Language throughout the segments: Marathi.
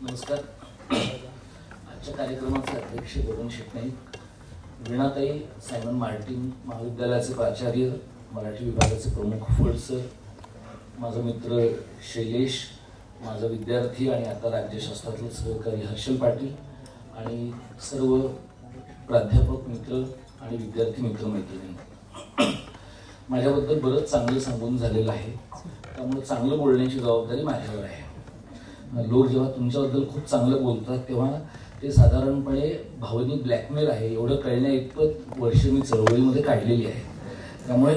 नमस्कार. आजच्या कार्यक्रमाचे अध्यक्ष वरुण शेटनाईक, वीणाताई सायमन मार्टिन महाविद्यालयाचे प्राचार्य, मराठी विभागाचे प्रमुख फड सर, माझा मित्र शैलेश, माझा विद्यार्थी आणि आता राज्यशास्त्रातले सहकारी हर्षल पाटील आणि सर्व प्राध्यापक मित्र आणि विद्यार्थी मित्रमैत्रिणी, माझ्याबद्दल बरंच चांगलं सांगून झालेलं आहे, त्यामुळे चांगलं बोलण्याची जबाबदारी माझ्यावर आहे. लोक जेव्हा तुमच्याबद्दल खूप चांगलं बोलतात तेव्हा ते साधारणपणे भावनिक ब्लॅकमेल आहे एवढं कळण्या इतपत वर्ष मी चळवळीमध्ये काढलेली आहे. त्यामुळे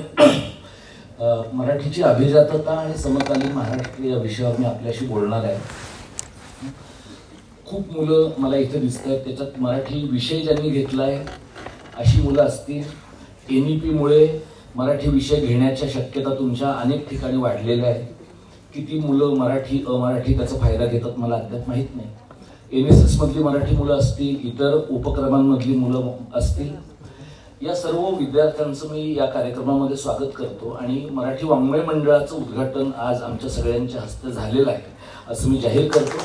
मराठीची अभिजातता आणि समकालीन महाराष्ट्र या विषयावर मी आपल्याशी बोलणार आहे. खूप मुलं मला इथे दिसत आहेत, त्याच्यात मराठी विषय ज्यांनी घेतला आहे अशी मुलं असतील. NEP-मुळे मराठी विषय घेण्याच्या शक्यता तुमच्या अनेक ठिकाणी वाढलेल्या आहेत. किती मुलं मराठी अमराठी त्याचा फायदा घेतात मला अद्याप माहीत नाही. NSS मधली मराठी मुलं असतील, इतर उपक्रमांमधली मुलं असतील, या सर्व विद्यार्थ्यांचं मी या कार्यक्रमामध्ये स्वागत करतो. आणि मराठी वाङ्मय मंडळाचं उद्घाटन आज आमच्या सगळ्यांच्या हस्ते झालेलं आहे असं मी जाहीर करतो.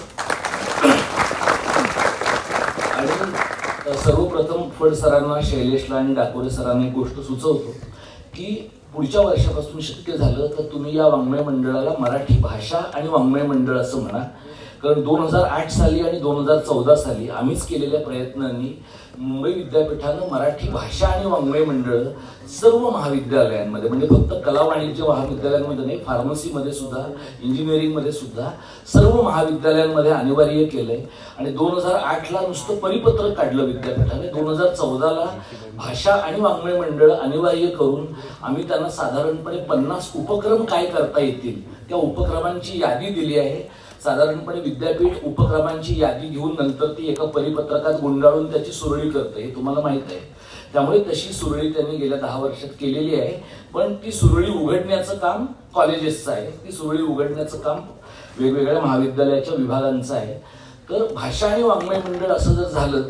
आणि सर्वप्रथम फड सरांना, शैलेशला आणि डाकोरे सरांना एक गोष्ट सुचवतो की पुढच्या वर्षापासून शक्य झालं तर तुम्ही या वाङ्मय मंडळाला मराठी भाषा आणि वाङ्मय मंडळ असं म्हणा. कारण 2008 साली आणि 2014 साली आम्हीच केलेल्या प्रयत्नांनी मुंबई विद्यापीठानं मराठी भाषा आणि वाङ्मय मंडळ सर्व महाविद्यालयांमध्ये, म्हणजे फक्त कला वाणिज्य महाविद्यालयांमध्ये नाही, फार्मसीमध्ये सुद्धा, इंजिनिअरिंगमध्ये सुद्धा सर्व महाविद्यालयांमध्ये अनिवार्य केलंय. आणि 2008ला नुसतं परिपत्रक काढलं विद्यापीठाने, 2014ला भाषा आणि वाङ्मय मंडळ अनिवार्य करून आम्ही त्यांना साधारणपणे 50 उपक्रम काय करता येतील त्या उपक्रमांची यादी दिली आहे. साधारणपणे विद्यापीठ उपक्रमांची यादी घेऊन नंतर ती एका परिपत्रकात गुंडाळून त्याची सुरळी करते, हे तुम्हाला माहित आहे. त्यामुळे तशी सुरळी त्यांनी गेल्या 10 वर्षात केलेली आहे. पण ती सुरळी उघडण्याचं काम कॉलेजेसचं आहे, ती सुरळी उघडण्याचं काम वेगवेगळ्या महाविद्यालयाच्या विभागांचं आहे. तर भाषा आणि वाङ्मय मंडळ असं जर झालं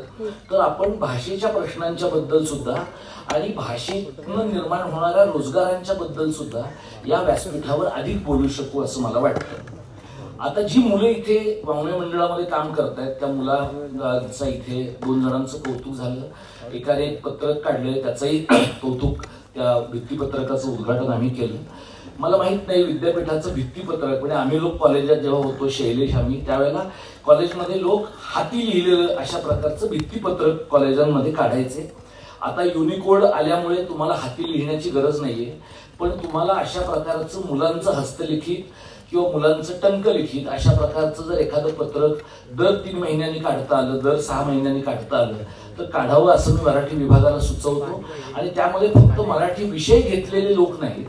तर आपण भाषेच्या प्रश्नांच्या बद्दल सुद्धा आणि भाषेतून निर्माण होणाऱ्या रोजगारांच्या बद्दल सुद्धा या व्यासपीठावर अधिक बोलू शकू असं मला वाटतं. आता जी मुलं इथे वाङ्मय मंडळामध्ये काम करतायत त्या मुलाचा इथे 2 जणांचं कौतुक झालं. एकाने एक पत्रक काढलंय, त्याचंही कौतुक, त्या भित्तीपत्रकाचं उद्घाटन आम्ही केलं. मला माहित नाही विद्यापीठाचं भित्तीपत्रक, म्हणजे आम्ही लोक कॉलेजात जेव्हा होतो, शैलेश आम्ही, त्यावेळेला कॉलेजमध्ये लोक हाती लिहिलेलं अशा प्रकारचं भित्तीपत्रक कॉलेजांमध्ये काढायचे. आता युनिकोड आल्यामुळे तुम्हाला हाती लिहिण्याची गरज नाहीये, पण तुम्हाला अशा प्रकारचं मुलांचं हस्तलिखित किंवा मुलांचं टंकलिखित अशा प्रकारचं जर एखादं पत्रक दर 3 महिन्यांनी काढता आलं, दर 6 महिन्यांनी काढता आलं तर काढावं असं मी मराठी विभागाला सुचवतो. आणि त्यामध्ये फक्त मराठी विषय घेतलेले लोक नाहीत,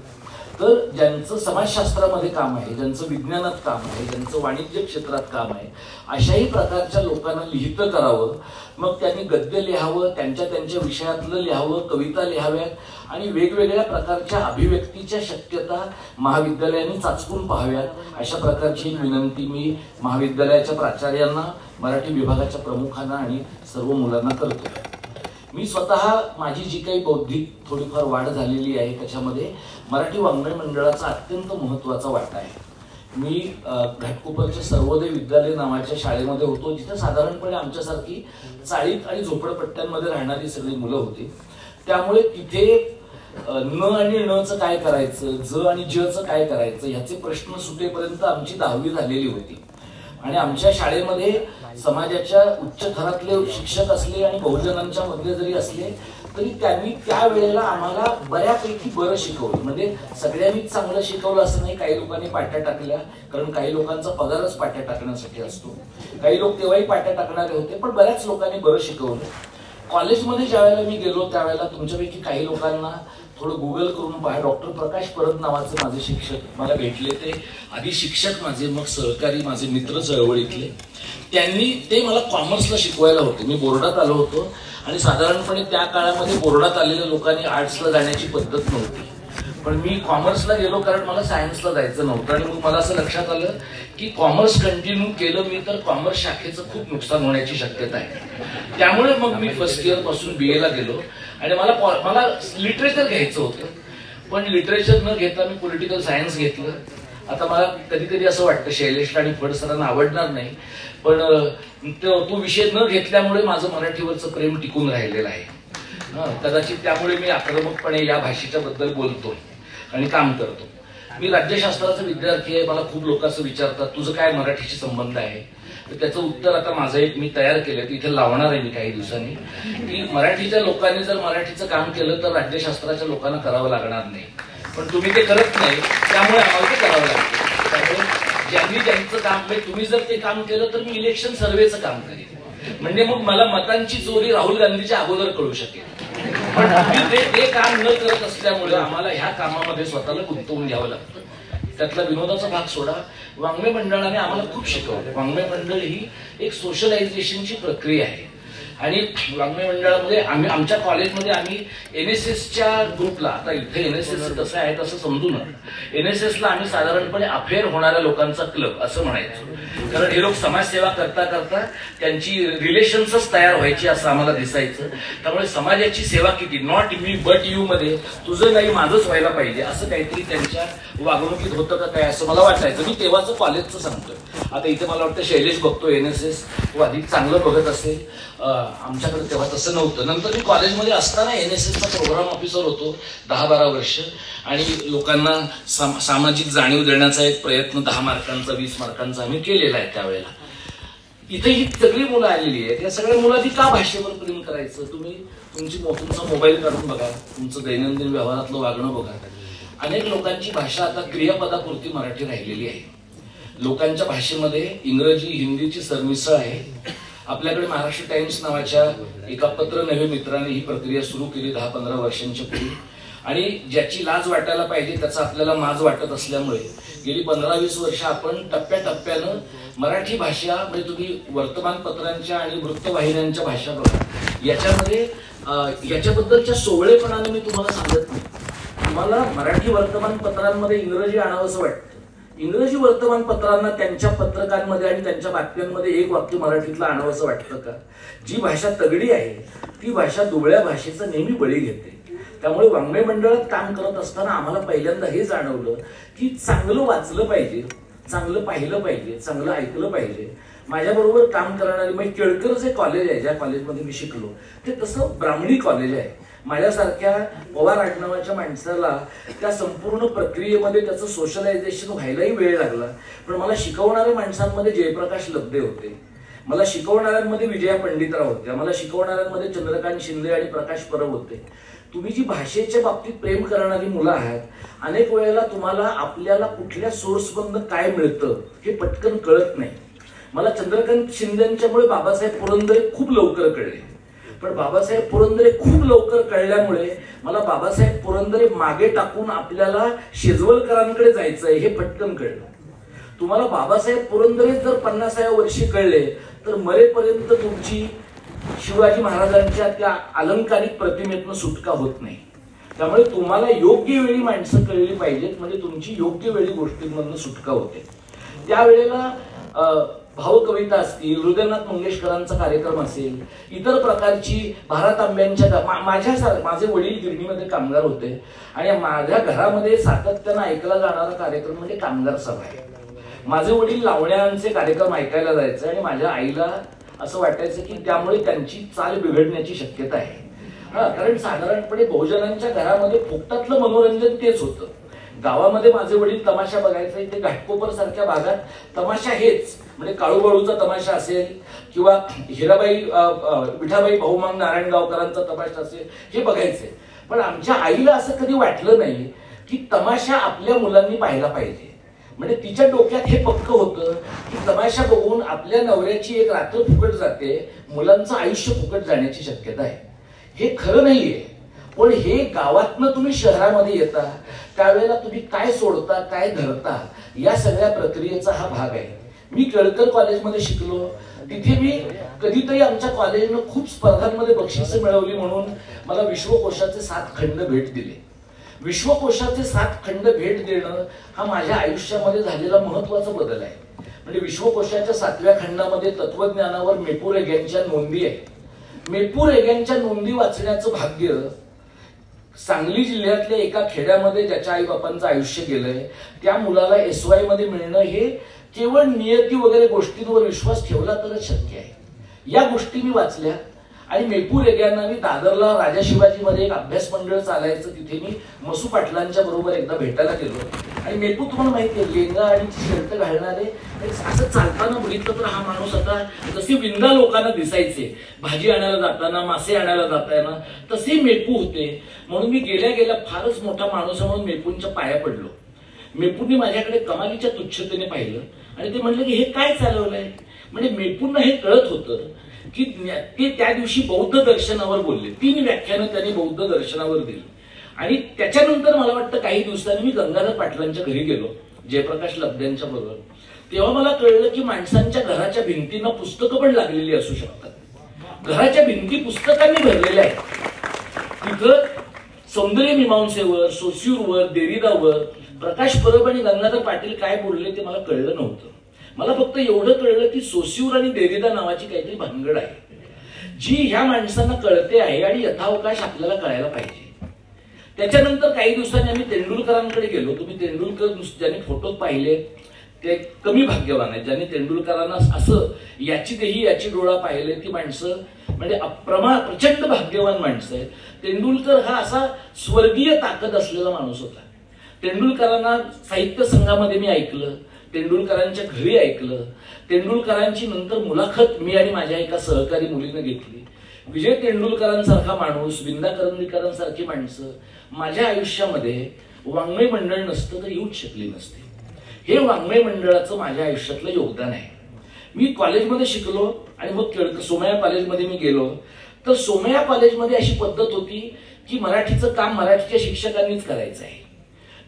तर ज्यांचं समाजशास्त्रामध्ये काम आहे, ज्यांचं विज्ञानात काम आहे, ज्यांचं वाणिज्य क्षेत्रात काम आहे, अशाही प्रकारच्या लोकांना लिहितं करावं. मग त्यांनी गद्य लिहावं, त्यांच्या त्यांच्या विषयातलं लिहावं, कविता लिहाव्यात आणि वेगवेगळ्या प्रकारच्या अभिव्यक्तीच्या शक्यता महाविद्यालयांनी चाचपून पाहाव्यात. अशा प्रकारची एक विनंती मी महाविद्यालयाच्या प्राचार्यांना, मराठी विभागाच्या प्रमुखांना आणि सर्व मुलांना करतो. मी स्वतः माझी जी काही बौद्धिक थोडीफार वाढ झालेली आहे त्याच्यामध्ये मराठी वाङ्मय मंडळाचा अत्यंत महत्त्वाचा वाटा आहे. मी घाटकोपरच्या सर्वोदय विद्यालय नावाच्या शाळेमध्ये होतो, जिथे साधारणपणे आमच्यासारखी चाळीत आणि झोपडपट्ट्यांमध्ये राहणारी सगळी मुलं होती. त्यामुळे तिथे न आणि णचं काय करायचं, ज आणि जचं काय करायचं ह्याचे प्रश्न सुटेपर्यंत आमची 10वी झालेली होती. आणि आमच्या शाळेमध्ये समाजाच्या उच्च थरातले शिक्षक असले आणि बहुजनांच्या मध्ये जरी असले तरी त्यांनी त्यावेळेला आम्हाला बऱ्यापैकी बरं शिकवलं. म्हणजे सगळ्यांनी चांगलं शिकवलं असं नाही, काही लोकांनी पाट्या टाकल्या, कारण काही लोकांचा पगारच पाट्या टाकण्यासाठी असतो. काही लोक तेव्हाही पाट्या टाकणारे होते, पण बऱ्याच लोकांनी बरं शिकवलं. कॉलेजमध्ये ज्यावेळेला मी गेलो त्यावेळेला तुमच्यापैकी काही लोकांना थोडं गुगल करून पहा, डॉक्टर प्रकाश परब नावाचे माझे शिक्षक मला भेटले. ते आधी शिक्षक माझे, मग सहकारी, माझे मित्र चळवळीतले. त्यांनी ते मला कॉमर्सला शिकवायला होते. मी बोर्डात आलो होतो आणि साधारणपणे त्या काळामध्ये बोर्डात आलेल्या लोकांनी आर्ट्सला जाण्याची पद्धत नव्हती, पण मी कॉमर्सला गेलो कारण मला सायन्सला जायचं नव्हतं. आणि मग मला असं लक्षात आलं की कॉमर्स कंटिन्यू केलं मी तर कॉमर्स शाखेचं खूप नुकसान होण्याची शक्यता आहे. त्यामुळे मग मी फर्स्ट इयर पासून BA ला गेलो. आणि मला लिटरेचर घ्यायचं होतं, पण लिटरेचर न घेता मी पॉलिटिकल सायन्स घेतलं. आता मला कधी कधी असं वाटतं शैलेशला आणि फड सरांना आवडणार नाही, पण तो विषय न घेतल्यामुळे माझं मराठीवरचं प्रेम टिकून राहिलेलं आहे. कदाचित त्यामुळे मी आक्रमकपणे या भाषेच्या बद्दल बोलतो आणि काम करतो. मी राज्यशास्त्राचा विद्यार्थी आहे. मला खूप लोक असं विचारतात तुझं काय मराठीशी संबंध आहे, तर त्याचं उत्तर आता माझं एक मी तयार केलं, तिथे लावणार आहे मी काही दिवसांनी, की मराठीच्या लोकांनी जर मराठीचं काम केलं तर राज्यशास्त्राच्या लोकांना करावं लागणार नाही, पण तुम्ही ते करत नाही त्यामुळे आम्हाला ते करावं लागतं. त्यामुळे ज्यांनी ज्यांचं काम केलं, तुम्ही जर ते काम केलं तर मी इलेक्शन सर्व्हेचं काम करेन, म्हणजे मग मला मतांची चोरी राहुल गांधीच्या अगोदर कळू शकेल. पण तुम्ही ते काम न करत असल्यामुळे आम्हाला ह्या कामामध्ये स्वतःला गुंतवून घ्यावं लागतं. त्यातला विनोदाचा भाग सोडा, वाङ्मय मंडळाने आम्हाला खूप शिकवलं. वाङ्मय मंडळ ही एक सोशलायझेशनची प्रक्रिया आहे आणि वाङ्मय मंडळामध्ये आमच्या कॉलेजमध्ये आम्ही NSSच्या ग्रुपला, आता इथे NSS कसं आहे तसं समजू नका, NSSला आम्ही साधारणपणे अफेअर होणाऱ्या लोकांचा क्लब असं म्हणायचो, कारण हे लोक समाजसेवा करता करता त्यांची रिलेशन्सच तयार व्हायची असं आम्हाला दिसायचं. त्यामुळे समाजाची सेवा किती, नॉट मी बट यू मध्ये तुझं नाही माझंच व्हायला पाहिजे असं काहीतरी त्यांच्या वागणुकीत होतं का काय असं मला वाटायचं. मी तेव्हाचं कॉलेजचं सांगतोय. आता इथे मला वाटतं शैलेश बघतो NSS, तो अधिक चांगलं बघत असेल. आमच्याकडे तेव्हा तसं नव्हतं. नंतर मी कॉलेजमध्ये असताना NSSचा प्रोग्राम ऑफिसर होतो 10-12 वर्ष, आणि लोकांना सामाजिक जाणीव देण्याचा एक प्रयत्न 10 मार्कांचा 20 मार्कांचा आम्ही केलेला आहे त्यावेळेला. इथे ही सगळी मुलं आलेली आहेत. या सगळ्या मुलांनी का भाषेवर प्रेम करायचं? तुम्ही तुमचा मोबाईल काढून बघा, तुमचं दैनंदिन व्यवहारातलं वागणं बघा. अनेक लोकांची भाषा आता क्रियापदापुरती मराठी राहिलेली आहे. लोकांच्या भाषेमध्ये इंग्रजी हिंदीची सरमिसळ आहे. आपल्याकडे महाराष्ट्र टाइम्स नावाच्या एका पत्र नव्हे मित्राने ही प्रक्रिया सुरू केली 10-15 वर्षांच्या पूर्वी, आणि ज्याची लाज वाटायला पाहिजे त्याचा आपल्याला माज वाटत असल्यामुळे गेली 15-20 वर्ष आपण टप्प्याटप्प्यानं मराठी भाषा, म्हणजे तुम्ही वर्तमानपत्रांच्या आणि वृत्तवाहिन्यांच्या भाषा बघा, याच्यामध्ये याच्याबद्दलच्या सोवळेपणाने मी तुम्हाला सांगत नाही. तुम्हाला मराठी वर्तमानपत्रांमध्ये इंग्रजी आणावंसं वाटतं. इंग्रजी वर्तमानपत्रांना त्यांच्या पत्रकांमध्ये आणि त्यांच्या बातम्यांमध्ये एक वाक्य मराठीतलं आणावंसं वाटतं का? जी भाषा तगडी आहे ती भाषा दुबळ्या भाषेचा नेहमी बळी घेते. त्यामुळे वाङ्मय मंडळात काम करत असताना आम्हाला पहिल्यांदा हे जाणवलं की चांगलं वाचलं पाहिजे, चांगलं पाहिलं पाहिजे, चांगलं ऐकलं पाहिजे. माझ्याबरोबर काम करणारे म्हणजे केळकर जे कॉलेज आहे, ज्या कॉलेजमध्ये मी शिकलो, ते तसं ब्राह्मणी कॉलेज आहे. माझ्यासारख्या पवार आडनावाच्या माणसाला त्या संपूर्ण प्रक्रियेमध्ये त्याचं सोशलायझेशन व्हायलाही वेळ लागला. पण मला शिकवणाऱ्या माणसांमध्ये जयप्रकाश लब्धे होते, मला शिकवणाऱ्यांमध्ये विजया पंडितराव होत्या, मला शिकवणाऱ्यांमध्ये चंद्रकांत शिंदे आणि प्रकाश परब होते. तुम्ही जी भाषेच्या बाबतीत प्रेम करणारी मुलं आहात, अनेक वेळेला तुम्हाला आपल्याला कुठल्या सोर्समधनं काय मिळतं हे पटकन कळत नाही. मला चंद्रकांत शिंदेच्यामुळे बाबासाहेब पुरंदरे खूप लवकर कळले, पण बाबासाहेब पुरंदरे खूप लवकर कळल्यामुळे मला बाबासाहेब पुरंदरे मागे टाकून आपल्याला शेजवलकरांकडे जायचंय हे पटकन कळलं. तुम्हाला बाबासाहेब पुरंदरे जर 50व्या वर्षी कळले तर मरेपर्यंत तुमची शिवाजी महाराजांच्या त्या अलंकारिक प्रतिमेतनं सुटका होत नाही. त्यामुळे तुम्हाला योग्य वेळी माणसं कळली पाहिजेत, म्हणजे तुमची योग्य वेळी गोष्टींमधनं सुटका होते. त्यावेळेला भावकविता असतील, हृदयनाथ मंगेशकरांचा कार्यक्रम असेल, इतर प्रकारची भारत आंब्यांच्या माझे वडील गिरणीमध्ये कामगार होते आणि माझ्या घरामध्ये सातत्यानं ऐकला जाणारा कार्यक्रम म्हणजे कामगार सभा आहे. माझे वडील लावण्यांचे कार्यक्रम ऐकायला जायचे आणि माझ्या आईला असं वाटायचं की त्यामुळे त्यांची चाल बिघडण्याची शक्यता आहे. कारण साधारणपणे बहुजनांच्या घरामध्ये फुकटातलं मनोरंजन तेच होतं. गावामध्ये माझे वडील तमाशा बघायचे, ते घाटकोपर सारख्या भागात तमाशा हेच, म्हणजे काळूबाळूचा तमाशा असेल किंवा हिराबाई विठाबाई बहुमांग नारायणगावकरांचा तमाशा असेल हे बघायचे. पण आमच्या आईला असं कधी वाटलं नाही की तमाशा आपल्या मुलांनी पाहायला पाहिजे. म्हणजे तिच्या डोक्यात हे पक्क होतं की तमाशा बघून आपल्या नवऱ्याची एक रात्र फुकट जाते, मुलांचं आयुष्य फुकट जाण्याची शक्यता आहे. हे खरं नाहीये. पण हे गावातनं तुम्ही शहरामध्ये येता त्यावेळेला तुम्ही काय सोडता काय धरता या सगळ्या प्रक्रियेचा हा भाग आहे. मी केळकर कॉलेजमध्ये शिकलो, तिथे मी कधीतरी आमच्या कॉलेजनं खूप स्पर्धांमध्ये बक्षिसं मिळवली म्हणून मला विश्वकोशाचे 7 खंड भेट दिले. विश्वकोशाचे 7 खंड भेट देणं हा माझ्या आयुष्यामध्ये झालेला महत्वाचा बदल आहे. म्हणजे विश्वकोशाच्या 7व्या खंडामध्ये तत्वज्ञानावर मेपुरेग्यांच्या नोंदी आहेत. मेपुरेग्यांच्या नोंदी वाचण्याचं भाग्य सांगली जिल्ह्यातल्या एका खेड्यामध्ये ज्याच्या आई बापांचं आयुष्य गेलंय त्या मुलाला SY मध्ये मिळणं हे केवळ नियती वगैरे गोष्टींवर विश्वास ठेवला तरच शक्य आहे. या गोष्टी मी वाचल्या आणि मेपूर एरियांना मी दादरला राजा शिवाजी मध्ये एक अभ्यास मंडळ चालायचं, तिथे मी मसू पाटलांच्या बरोबर एकदा भेटायला गेलो. आणि मेपूर तुम्हाला माहिती आहे लेंगा आणि शर्ट घालणारे असं चालताना बघितलं तर हा माणूस आता जसे विंदा लोकांना दिसायचे, भाजी आणायला जाताना मासे आणायला जाताना तसे मेपू होते. म्हणून मी गेल्या गेल्या फारच मोठा माणूस म्हणून मेपूंच्या पाया पडलो. मेपूंनी माझ्याकडे कमालीच्या तुच्छतेने पाहिलं आणि ते म्हणले की हे काय चालवलंय. म्हणजे मेपूंना हे कळत होतं की ते त्या दिवशी बौद्ध दर्शनावर बोलले. 3 व्याख्यानं त्यांनी बौद्ध दर्शनावर दिली. आणि त्याच्यानंतर मला वाटतं काही दिवसांनी मी गंगाधर पाटलांच्या घरी गेलो, जयप्रकाश लब्ध्यांच्या बरोबर. तेव्हा मला कळलं की माणसांच्या घराच्या भिंतींना पुस्तकं पण लागलेली असू शकतात. घराच्या भिंती पुस्तकांनी भरलेल्या आहेत. तिथं सौंदर्य मीमांसेवर, सोस्यूरवर, देरिदावर प्रकाश परब आणि गंगाधर पाटील काय बोलले ते मला कळलं नव्हतं. मला फक्त एवढं कळलं की सोस्यूर आणि देरिदा नावाची काहीतरी भानगड आहे जी ह्या माणसांना कळते आहे आणि यथावकाश आपल्याला कळायला पाहिजे. त्याच्यानंतर काही दिवसांनी आम्ही तेंडुलकरांकडे गेलो. तुम्ही तेंडुलकर ज्यांनी फोटो पाहिले ते कमी भाग्यवान आहेत. ज्यांनी तेंडुलकरांना असं याची देही याची डोळा पाहिले ती माणसं म्हणजे प्रचंड भाग्यवान माणसं आहेत. तेंडुलकर हा असा स्वर्गीय ताकद असलेला माणूस होता. तेंडुलकरांना साहित्य संघामध्ये मी ऐकलं, तेंडुलकरांच्या घरी ऐकलं. तेंडुलकरांची नंतर मुलाखत मी आणि माझ्या एका सहकारी मुलीने घेतली. विजय तेंडुलकरांसारखा माणूस, विंदा करंदीकरांसारखी माणसं माझ्या आयुष्यामध्ये वाङ्मय मंडळ नसतं तर येऊच शकली नसते. हे वाङ्मय मंडळाचं माझ्या आयुष्यातलं योगदान आहे. मी कॉलेजमध्ये शिकलो आणि मग सोमया कॉलेजमध्ये मी गेलो. तर सोमया कॉलेजमध्ये अशी पद्धत होती की मराठीचं काम मराठीच्या शिक्षकांनीच करायचं आहे.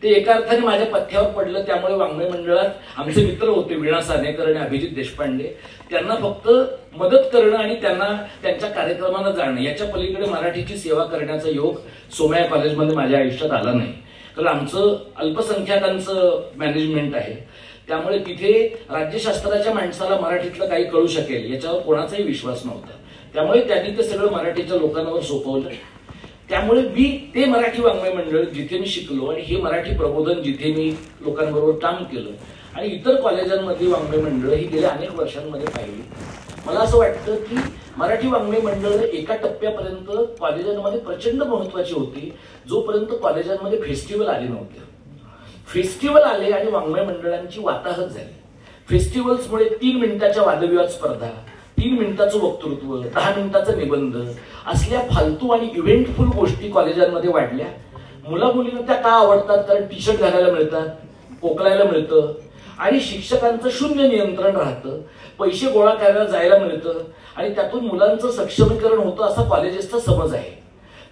ते एका अर्थाने माझ्या पथ्यावर पडलं. त्यामुळे वाङ्मय मंडळात आमचे मित्र होते वीणा सानेकर आणि अभिजित देशपांडे. त्यांना फक्त मदत करणं आणि त्यांना त्यांच्या कार्यक्रमांना जाणं याच्या पलीकडे मराठीची सेवा करण्याचा योग सोमया कॉलेजमध्ये माझ्या आयुष्यात आला नाही. कारण आमचं अल्पसंख्याकांचं मॅनेजमेंट आहे. त्यामुळे तिथे राज्यशास्त्राच्या माणसाला मराठीतलं काही कळू शकेल याच्यावर कोणाचाही विश्वास नव्हता. त्यामुळे त्यांनी ते सगळं मराठीच्या लोकांवर सोपवलं. त्यामुळे मी ते मराठी वाङ्मय मंडळ जिथे मी शिकलो आणि हे मराठी प्रबोधन जिथे मी लोकांबरोबर काम केलं आणि इतर कॉलेजांमध्ये वाङ्मय मंडळ ही गेल्या अनेक वर्षांमध्ये पाहिली. मला असं वाटतं की मराठी वाङ्मय मंडळ एका टप्प्यापर्यंत कॉलेजांमध्ये प्रचंड महत्वाची होती जोपर्यंत कॉलेजांमध्ये फेस्टिवल आले नव्हते. फेस्टिवल आले आणि वाङ्मय मंडळांची वाताहत झाली. फेस्टिवल्समुळे 3 मिनिटाच्या वादविवाद स्पर्धा, 3 मिनिटाचं वक्तृत्व, 10 मिनिटाचा निबंध असल्या फालतू आणि इव्हेंटफुल गोष्टी कॉलेजांमध्ये वाढल्या. मुला मुलींना त्या का आवडतात? कारण टी शर्ट घालायला मिळतात, पोकलायला मिळतं आणि शिक्षकांचं शून्य नियंत्रण राहतं. पैसे गोळा करायला जायला मिळतं आणि त्यातून मुलांचं सक्षमीकरण होतं असा कॉलेजेसचा समज आहे.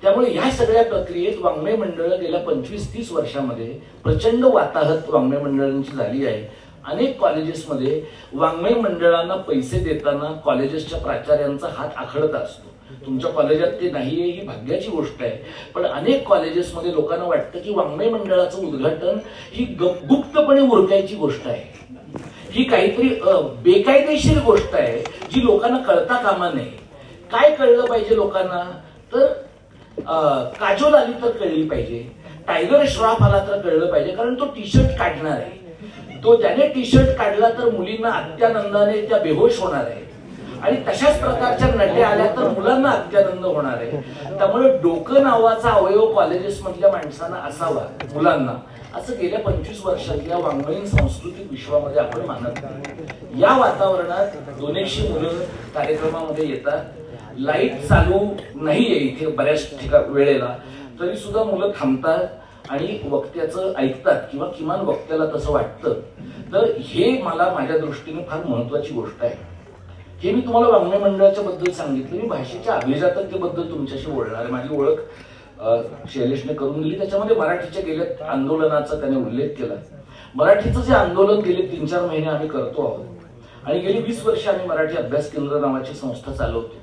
त्यामुळे ह्या सगळ्या प्रक्रियेत वाङ्मय मंडळ गेल्या 25-30 वर्षामध्ये प्रचंड वाताहत वाङ्मय मंडळांची झाली आहे. अनेक कॉलेजेसमध्ये वाङ्मय मंडळांना पैसे देताना कॉलेजेसच्या प्राचार्यांचा हात आखडता असतो. तुमच्या कॉलेजात ते नाहीये ही भाग्याची गोष्ट आहे. पण अनेक कॉलेजेसमध्ये लोकांना वाटतं की वाङ्मय मंडळाचं उद्घाटन ही गुप्तपणे उरकायची गोष्ट आहे. ही काहीतरी बेकायदेशीर गोष्ट आहे जी लोकांना कळता कामा नये. काय कळलं पाहिजे लोकांना? तर काजोल आली तर कळली पाहिजे, टायगर श्रॉफ आला तर कळलं पाहिजे. कारण तो टी शर्ट काढणार आहे. तो ज्याने टी शर्ट काढला तर मुलींना अत्यानंदाने त्या बेहोश होणार आहे आणि तशाच प्रकारच्या नट्या आल्या तर मुलांना अत्यानंद होणार आहे. त्यामुळे डोकं नावाचा अवयव कॉलेजेस मधल्या माणसांना असावा, मुलांना, असं गेल्या 25 वर्षातल्या वाङ्मयीन सांस्कृतिक विश्वामध्ये आपण मानत नाही. या वातावरणात 200 मुलं कार्यक्रमामध्ये येतात. लाईट चालू नाहीये इथे बऱ्याच वेळेला, तरी सुद्धा मुलं थांबतात आणि वक्त्याचं ऐकतात किंवा किमान वक्त्याला तसं वाटतं. तर हे मला माझ्या दृष्टीने फार महत्वाची गोष्ट आहे. हे मी तुम्हाला वाङ्मय मंडळाच्या बद्दल सांगितलं. मी भाषेच्या अभिजाततेबद्दल तुमच्याशी बोलणार आहे. माझी ओळख शैलेशने करून दिली. त्याच्यामध्ये मराठीच्या गेल्या आंदोलनाचा त्याने उल्लेख केला. मराठीचं जे आंदोलन गेले 3-4 महिने आम्ही करतो आहोत आणि गेली 20 वर्ष आम्ही मराठी अभ्यास केंद्र नावाची संस्था चालवतो.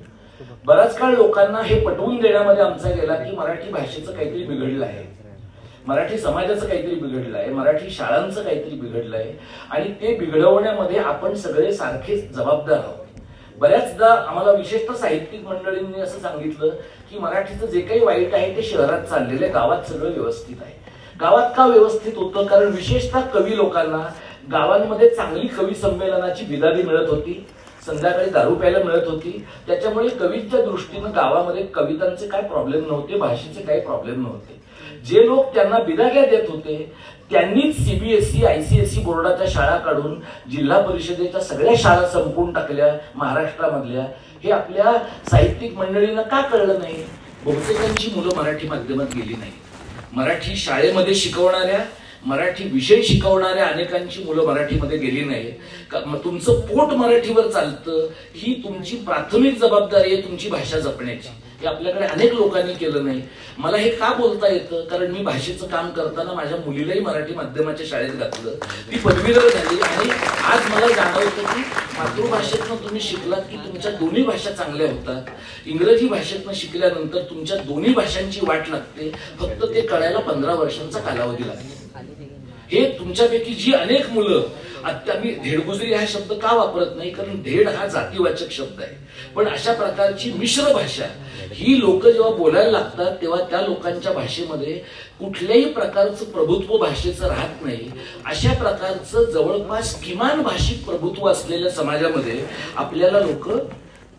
बराच काळ लोकांना हे पटवून देण्यामध्ये आमचा गेला की मराठी भाषेचं काहीतरी बिघडलं आहे, मराठी समाजाचं काहीतरी बिघडलं आहे, मराठी शाळांचं काहीतरी बिघडलं आहे आणि ते बिघडवण्यामध्ये आपण सगळे सारखेच जबाबदार आहोत. बऱ्याचदा आम्हाला विशेषतः साहित्यिक मंडळींनी असं सांगितलं की मराठीचं जे काही वाईट आहे ते शहरात चाललेलं आहे, गावात सगळं व्यवस्थित आहे. गावात का व्यवस्थित होतं? कारण विशेषतः कवी लोकांना गावांमध्ये चांगली कवी संमेलनाची बिदागी मिळत होती, संध्याकाळी दारू प्यायला मिळत होती. त्याच्यामुळे कवीच्या दृष्टीनं गावामध्ये कवितांचे काय प्रॉब्लेम नव्हते, भाषेचे काही प्रॉब्लेम नव्हते. जे लोक त्यांना बिदाग्या देत होते त्यांनीच सीबीएसई आयसीएसई बोर्डाच्या शाळा काढून जिल्हा परिषदेच्या सगळ्या शाळा संपवून टाकल्या महाराष्ट्रामधल्या. हे आपल्या साहित्यिक मंडळींना का कळलं नाही? बहुतेकांची मुलं मराठी माध्यमात गेली नाही. मराठी शाळेमध्ये शिकवणाऱ्या, मराठी विषय शिकवणाऱ्या अनेकांची मुलं मराठीमध्ये गेली नाही. तुमचं पोट मराठीवर चालतं ही तुमची प्राथमिक जबाबदारी आहे तुमची भाषा जपण्याची. हे आपल्याकडे अनेक लोकांनी केलं नाही. मला हे का बोलता येतं? कारण मी भाषेचं काम करताना माझ्या मुलीलाही मराठी माध्यमाच्या शाळेत घातलं, ती पदवीधर झाली आणि आज मला जाणवतं की मातृभाषेतनं तुम्ही शिकलात की तुमच्या दोन्ही भाषा चांगल्या होतात. इंग्रजी भाषेतनं शिकल्यानंतर तुमच्या दोन्ही भाषांची वाट लागते, फक्त ते कळायला 15 वर्षांचा कालावधी लागतो. हे तुमच्यापैकी जी अनेक मुलं, आता मी धेडगुजरी हा शब्द का वापरत नाही कारण धेड हा जातीवाचक शब्द आहे, पण अशा प्रकारची मिश्र भाषा ही लोक जेव्हा बोलायला लागतात तेव्हा त्या लोकांच्या भाषेमध्ये कुठल्याही प्रकारचं प्रभुत्व भाषेचं राहत नाही. अशा प्रकारचं जवळपास किमान भाषिक प्रभुत्व असलेल्या समाजामध्ये आपल्याला लोक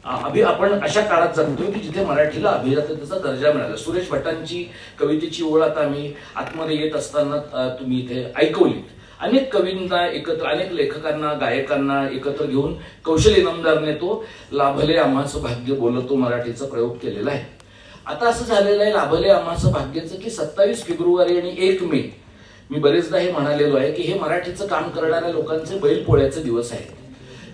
आपण अशा काळात जगतोय की जिथे मराठीला अभिजाततेचा दर्जा मिळाला. सुरेश भटांची कवितेची ओळ आता आम्ही आतमध्ये येत असताना तुम्ही इथे ऐकवली. अनेक कवींना एकत्र, अनेक लेखकांना, गायकांना एकत्र घेऊन कौशल इनामदारने तो लाभले आम्हाचं भाग्य बोलतो मराठीचा प्रयोग केलेला आहे. आता असं झालेलं आहे लाभले आम्हाचं भाग्याचं की 27 फेब्रुवारी आणि 1 मे मी बरेचदा हे म्हणालेलो आहे की हे मराठीचं काम करणाऱ्या लोकांचे बैलपोळ्याचे दिवस आहेत.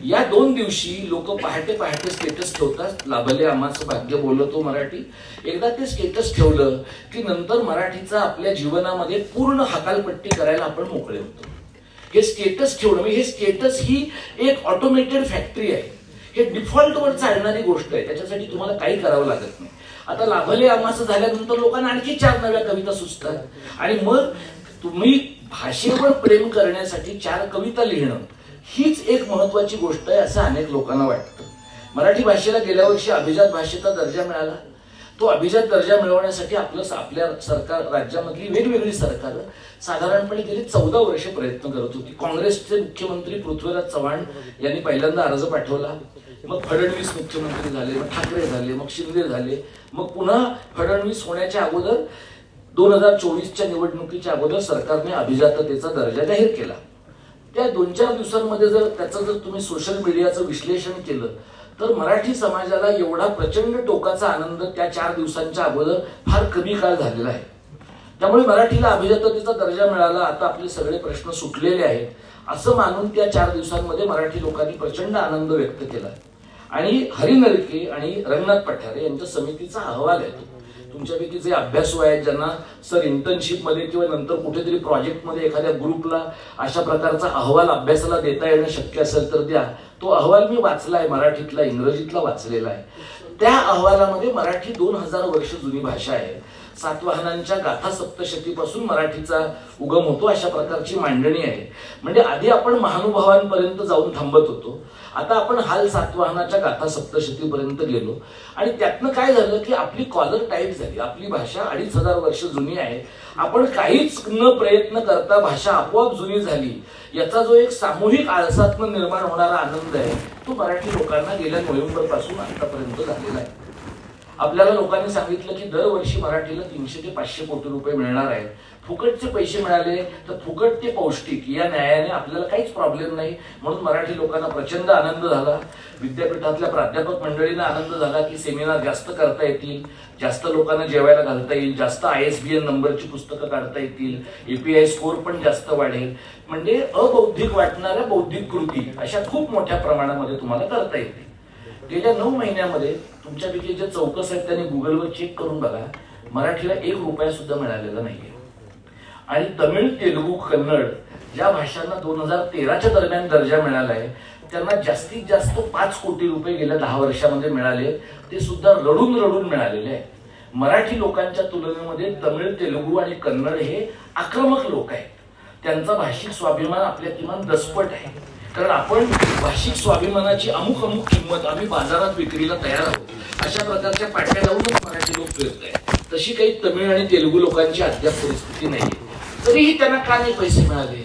या 2 दिवशी लोक पहाटे पहाटे स्टेटस ठेवतात लाभले आम्हाचं भाग्य बोलतो मराठी. एकदा ते स्टेटस ठेवलं की नंतर मराठीचा आपल्या जीवनामध्ये पूर्ण हकालपट्टी करायला आपण मोकळे होतो. हे स्टेटस ठेवणं, हे स्टेटस ही एक ऑटोमेटेड फॅक्टरी आहे. हे डिफॉल्टवर चालणारी गोष्ट आहे, त्याच्यासाठी तुम्हाला काही करावं लागत नाही. आता लाभले आम्हाचं झाल्यानंतर लोकांना आणखी 4 नव्या कविता सुचतात आणि मग तुम्ही भाषेवर प्रेम करण्यासाठी 4 कविता लिहिणं हीच एक महत्वाची गोष्ट आहे असं अनेक लोकांना वाटतं. मराठी भाषेला गेल्या वर्षी अभिजात भाषेचा दर्जा मिळाला. तो अभिजात दर्जा मिळवण्यासाठी आपल्या सरकार, राज्यामधली वेगवेगळी सरकार साधारणपणे गेली 14 वर्ष प्रयत्न करत होती. काँग्रेसचे मुख्यमंत्री पृथ्वीराज चव्हाण यांनी पहिल्यांदा अर्ज पाठवला, मग फडणवीस मुख्यमंत्री झाले, मग ठाकरे झाले, मग शिंदे झाले, मग पुन्हा फडणवीस होण्याच्या अगोदर 2024च्या निवडणुकीच्या अगोदर सरकारने अभिजाततेचा दर्जा जाहीर केला. त्या 2-4 दिवसांमध्ये जर तुम्ही सोशल मीडियाचं विश्लेषण केलं तर मराठी समाजाला एवढा प्रचंड टोकाचा आनंद त्या 4 दिवसांच्या अगोदर फार कमी काळ झालेला आहे. त्यामुळे मराठीला अभिजाततेचा दर्जा मिळाला, आता आपले सगळे प्रश्न सुटलेले आहेत असं मानून त्या 4 दिवसांमध्ये मराठी लोकांनी प्रचंड आनंद व्यक्त केला. आणि हरी नरके आणि रंगनाथ पठारे यांच्या समितीचा अहवाल आहे. तुमच्यापैकी जे अभ्यासू आहेत, ज्यांना सर इंटर्नशिप मध्ये किंवा नंतर कुठेतरी प्रोजेक्टमध्ये एखाद्या ग्रुपला अशा प्रकारचा अहवाल अभ्यासाला देता येणं शक्य असेल तर द्या. तो अहवाल मी वाचला आहे, मराठीतला इंग्रजीतला वाचलेला आहे. त्या अहवालामध्ये मराठी 2000 वर्ष जुनी भाषा आहे. सातवाहनांच्या गाथा सप्तशतीपासून मराठीचा उगम होतो अशा प्रकारची मांडणी आहे. म्हणजे आधी आपण महानुभावांपर्यंत जाऊन थांबत होतो, आता आपण हाल सातवाहनाच्या गाथा सप्तशतीपर्यंत गेलो. आणि त्यातनं काय झालं की आपली कॉलर टाईट झाली. आपली भाषा 2500 वर्ष जुनी आहे. आपण काहीच न प्रयत्न करता भाषा आपोआप जुनी झाली. याचा जो एक सामूहिक आळसातनं निर्माण होणारा आनंद आहे तो मराठी लोकांना गेल्या नोव्हेंबर पासून आतापर्यंत झालेला आहे. आपल्याला लोकांनी सांगितलं की दरवर्षी मराठीला 300 ते 500 कोटी रुपये मिळणार आहेत. फुकटचे पैसे मिळाले तर फुकट ते पौष्टिक या न्यायाने आपल्याला काहीच प्रॉब्लेम नाही. म्हणून मराठी लोकांना प्रचंड आनंद झाला. विद्यापीठातल्या प्राध्यापक मंडळींना आनंद झाला की सेमिनार जास्त करता येतील, जास्त लोकांना जेवायला घालता येईल, जास्त ISBN नंबरची पुस्तकं काढता येतील, API स्कोर पण जास्त वाढेल. म्हणजे अबौद्धिक वाटणाऱ्या बौद्धिक कृती अशा खूप मोठ्या प्रमाणामध्ये तुम्हाला करता येतील. गेल्या 9 महिन्यामध्ये तुमच्यापैकी जे चौकस आहेत त्यांनी गुगलवर चेक करून बघा, मराठीला 1 रुपया सुद्धा मिळालेला नाहीये. आणि तमिळ, तेलुगू, कन्नड ज्या भाषांना 2013च्या दरम्यान दर्जा मिळाला आहे त्यांना जास्तीत जास्त 5 कोटी रुपये गेल्या 10 वर्षामध्ये मिळाले. ते सुद्धा रडून रडून मिळालेले आहे. मराठी लोकांच्या तुलनेमध्ये तमिळ, तेलुगू आणि कन्नड हे आक्रमक लोक आहेत. त्यांचा भाषिक स्वाभिमान आपल्या किमान दसपट आहे. कारण आपण भाषिक स्वाभिमानाची अमुक अमुक किंमत आम्ही बाजारात विक्रीला तयार आहोत, अशा प्रकारच्या पाट्या लावूनच मराठी लोक फिरत आहेत. तशी काही तमिळ आणि तेलुगू लोकांची अद्याप परिस्थिती नाही. तरीही त्यांना का नाही पैसे मिळाले?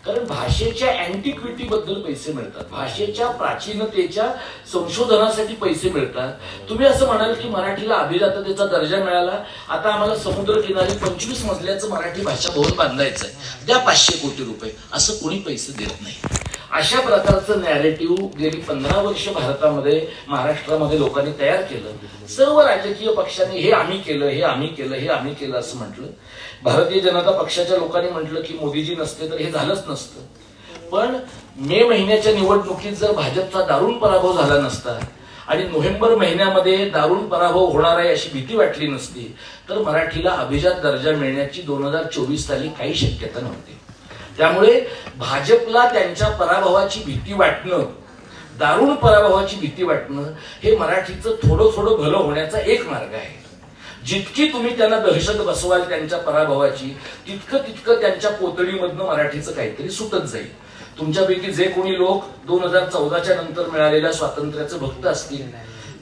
कारण भाषेच्या अँटिक्विटी बद्दल पैसे मिळतात, भाषेच्या प्राचीनतेच्या संशोधनासाठी पैसे मिळतात. तुम्ही असं म्हणाल की मराठीला अभिजाततेचा दर्जा मिळाला, आता आम्हाला समुद्र किनारी 25 मजल्याचं मराठी भाषा भवन बांधायचं आहे, द्या 500 कोटी रुपये, असं कोणी पैसे देत नाही. अशा प्रकारचं नॅरेटिव्ह गेली 15 वर्ष भारतामध्ये महाराष्ट्रामध्ये लोकांनी तयार केलं. सर्व राजकीय पक्षांनी हे आम्ही केलं, हे आम्ही केलं, हे आम्ही केलं असं म्हटलं. भारतीय जनता पक्षाच्या लोकांनी म्हटलं की मोदीजी नसते तर हे झालंच नसतं. पण मे महिन्याच्या निवडणुकीत जर भाजपचा दारुण पराभव झाला नसता आणि नोव्हेंबर महिन्यामध्ये दारुण पराभव होणार आहे अशी भीती वाटली नसती तर मराठीला अभिजात दर्जा मिळण्याची 2024 साली काही शक्यता नव्हती. त्यामुळे भाजपला त्यांच्या पराभवाची भीती वाटणं, दारुण पराभवाची भीती वाटणं हे मराठीचं थोडं थोडं भलं होण्याचा एक मार्ग आहे. जितकी तुम्ही त्यांना दहशत बसवाल त्यांच्या पराभवाची, तितकं त्यांच्या पोतडीमधनं मराठीचं काहीतरी सुटत जाईल. तुमच्यापैकी जे कोणी लोक 2014च्या नंतर मिळालेल्या स्वातंत्र्याचे भक्त असतील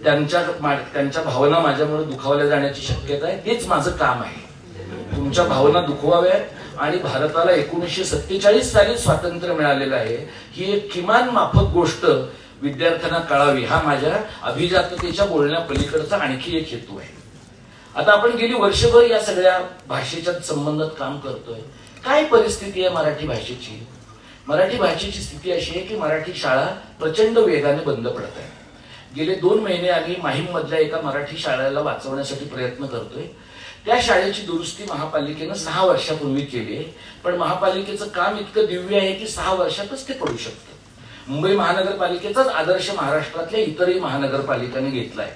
त्यांच्या भावना माझ्यामुळे दुखावल्या जाण्याची शक्यता आहे. तेच माझं काम आहे, तुमच्या भावना दुखवाव्यात आणि भारताला 1947 साली स्वातंत्र्य मिळालेलं आहे ही एक किमान माफक गोष्ट विद्यार्थ्यांना कळावी, हा माझ्या अभिजाततेच्या बोलण्या पलीकडचा आणखी एक हेतू आहे. आता आपण गेली वर्षभर या सगळ्या भाषेच्या संबंधात काम करतोय. काय परिस्थिती आहे मराठी भाषेची? मराठी भाषेची स्थिती अशी आहे की मराठी शाळा प्रचंड वेगाने बंद पडत आहे. गेले 2 महिने आम्ही माहीम मधल्या एका मराठी शाळेला वाचवण्यासाठी प्रयत्न करतोय. त्या शाळेची दुरुस्ती महापालिकेनं 6 वर्षापूर्वी केली आहे, पण महापालिकेचं काम इतकं दिव्य आहे की 6 वर्षातच ते पडू शकतं. मुंबई महानगरपालिकेचाच आदर्श महाराष्ट्रातल्या इतरही महानगरपालिकांनी घेतलाय.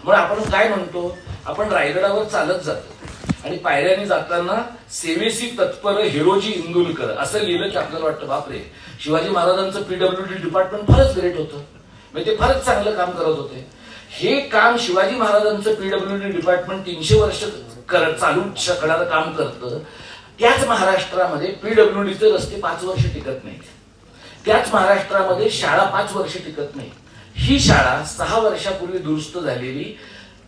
म्हणून आपण काय म्हणतो, आपण रायगडावर चालत जातो आणि पायऱ्याने जाताना सेवेसी तत्पर हिरोजी इंदुलकर असं लिहिलं की आपल्याला वाटतं बापरे, शिवाजी महाराजांचं PWD डिपार्टमेंट फारच ग्रेट होतं, म्हणजे ते फारच चांगलं काम करत होते. हे काम शिवाजी महाराजांचं PWD डिपार्टमेंट 300 वर्ष चालू शकणारं काम करतं. त्याच महाराष्ट्रामध्ये PWDचे रस्ते 5 वर्ष टिकत नाहीत, त्याच महाराष्ट्रामध्ये शाळा 5 वर्ष टिकत नाही. ही शाळा 6 वर्षापूर्वी दुरुस्त झालेली,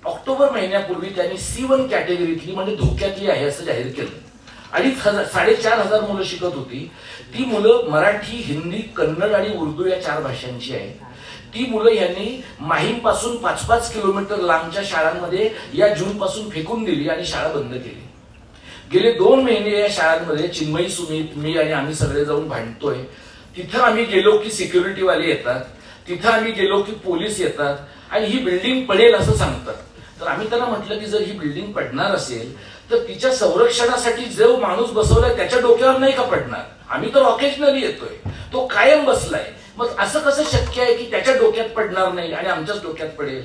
ऑक्टोबर महिन्यापूर्वी त्यांनी C1 कॅटेगरीतली म्हणजे धोक्यातली आहे असं जाहीर केलं. 4,500 मुलं शिकत होती. ती मुलं मराठी, हिंदी, कन्नड आणि उर्दू या 4 भाषांची आहेत. ती मुलं यांनी माहीम पासून 5-5 किलोमीटर लांबच्या शाळांमध्ये या जून पासून फेकून दिली आणि शाळा बंद केली. गेले 2 महिने या शाळांमध्ये चिन्मयी, सुमित, मी आणि आम्ही सगळे जाऊन भांडतोय. तिथं आम्ही गेलो की सिक्युरिटीवाले येतात, तिथं आम्ही गेलो की पोलीस येतात आणि ही बिल्डिंग पडेल असं सांगतात. तर आम्ही त्यांना म्हटलं की जर ही बिल्डिंग पडणार असेल तर तिच्या संरक्षणासाठी जो माणूस बसवलाय त्याच्या डोक्यावर नाही का पडणार? आम्ही तर ऑकेजनली येतोय, तो कायम बसलाय, मग असं कसं शक्य आहे की त्याच्या डोक्यात पडणार नाही आणि आमच्याच डोक्यात पडेल?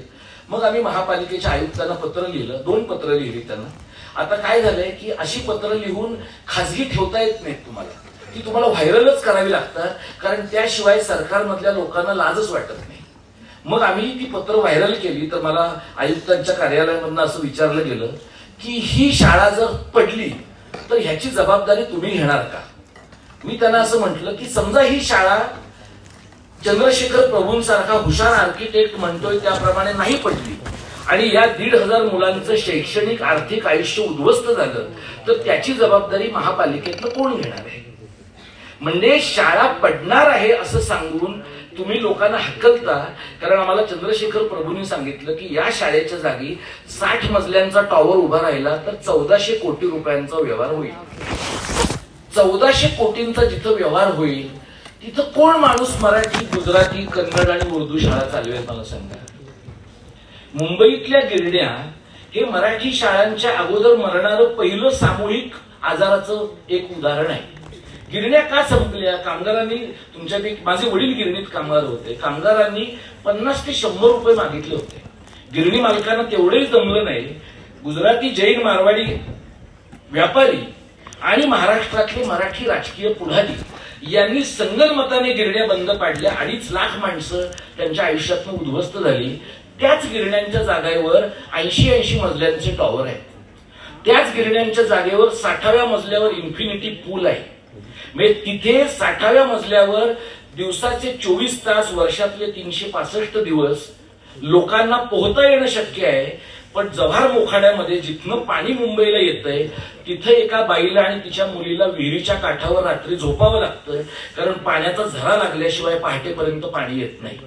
मग आम्ही महापालिकेच्या आयुक्तांना पत्र लिहिलं, 2 पत्र लिहिली त्यांना. आता काय झालंय की अशी पत्र लिहून खाजगी ठेवता येत नाहीत तुम्हाला, ती तुम्हाला व्हायरलच करावी लागतात, कारण त्याशिवाय सरकारमधल्या लोकांना लाजच वाटत नाही. मग आम्ही ती पत्र व्हायरल केली. तर मला आयुक्तांच्या कार्यालयामधून असं विचारलं गेलं की ही शाळा जर पडली तर ह्याची जबाबदारी तुम्ही घेणार का? मी त्यांना असं म्हटलं की समजा ही शाळा चंद्रशेखर प्रभूंसारखा हुशार आर्किटेक्ट म्हणतोय त्याप्रमाणे नाही पडली आणि या 1,500 मुलांचं शैक्षणिक आर्थिक आयुष्य उद्ध्वस्त झालं तर त्याची जबाबदारी महापालिकेतलं कोण घेणार आहे? म्हणजे शाळा पडणार आहे असं सांगून तुम्ही लोकांना हकलता. कारण आम्हाला चंद्रशेखर प्रभूंनी सांगितलं की या शाळेच्या जागी 60 मजल्यांचा टॉवर उभा राहिला तर 1400 कोटी रुपयांचा व्यवहार होईल. 1400 कोटींचा जिथं व्यवहार होईल तिथं कोण माणूस मराठी, गुजराती, कन्नड आणि उर्दू शाळा चालवेल मला सांगा? मुंबईतल्या गिरण्या हे मराठी शाळांच्या अगोदर मरणारं पहिलं सामूहिक आजाराचं एक उदाहरण आहे. गिरण्या का संपल्या? कामगारांनी, तुमच्यापैकी माझे वडील गिरणीत कामगार होते, कामगारांनी 50 ते 100 रुपये मागितले होते. गिरणी मालकांना तेवढेच जमलं नाही. गुजराती, जैन, मारवाडी व्यापारी आणि महाराष्ट्रातले मराठी राजकीय पुढारी यांनी संगनमताने गिरण्या बंद पाडल्या. 2.5 लाख माणसं त्यांच्या आयुष्यातून उद्ध्वस्त झाली. त्याच गिरण्यांच्या जागेवर 80 मजल्यांचे टॉवर आहेत. त्याच गिरण्यांच्या जागेवर 60व्या मजल्यावर इन्फिनिटी पूल आहे. म्हणजे तिथे 60व्या मजल्यावर दिवसाचे 24 तास वर्षातले 365 दिवस लोकांना पोहता येणं शक्य आहे, पण जव्हार मोखाड्यामध्ये जिथनं पाणी मुंबईला येतंय तिथे एका बाईला आणि तिच्या मुलीला विहिरीच्या काठावर रात्री झोपावं लागतं, कारण पाण्याचा झरा लागल्याशिवाय पहाटेपर्यंत पाणी येत नाही.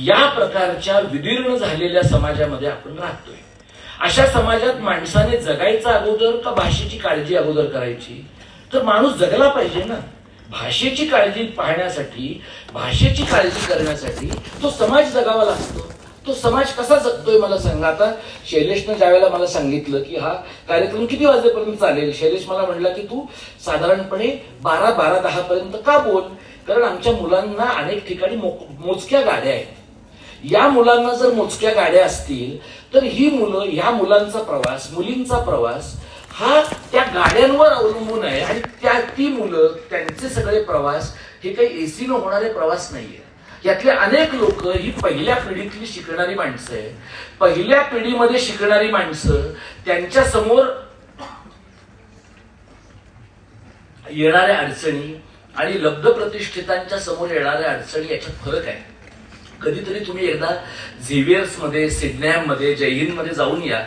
या प्रकारच्या विदीर्ण झालेल्या समाजामध्ये आपण राहतोय. अशा समाजात माणसाने जगायचं अगोदर का भाषेची काळजी अगोदर करायची? तर माणूस जगला पाहिजे ना. भाषेची काळजी पाहण्यासाठी, भाषेची काळजी करण्यासाठी तो समाज जगावा लागतो. तो समाज कसा जगतोय मला सांगा. आता शैलेशनं ज्यावेळेला मला सांगितलं की हा कार्यक्रम किती वाजेपर्यंत चालेल, शैलेश मला म्हणला की तू साधारणपणे 12:10 पर्यंत का बोल, कारण आमच्या मुलांना अनेक ठिकाणी मोजक्या गाड्या आहेत. या मुलांना जर मोजक्या गाड्या असतील तर ही मुलं, ह्या मुलांचा प्रवास, मुलींचा प्रवास हा त्या गाड्यांवर अवलंबून आहे. आणि ती मुलं, त्यांचे सगळे प्रवास हे काही एसी न होणारे प्रवास नाहीये. यातले अनेक लोक ही पहिल्या पिढीतली शिकणारी माणसं आहे. पहिल्या पिढीमध्ये शिकणारी माणसं, त्यांच्या समोर येणाऱ्या अडचणी आणि लब्ध प्रतिष्ठितांच्या समोर येणाऱ्या अडचणी याच्यात फरक आहे. कधीतरी तुम्ही एकदा झेवियर्स मध्ये, सिडनेम मध्ये, जय हिंद मध्ये जाऊन या.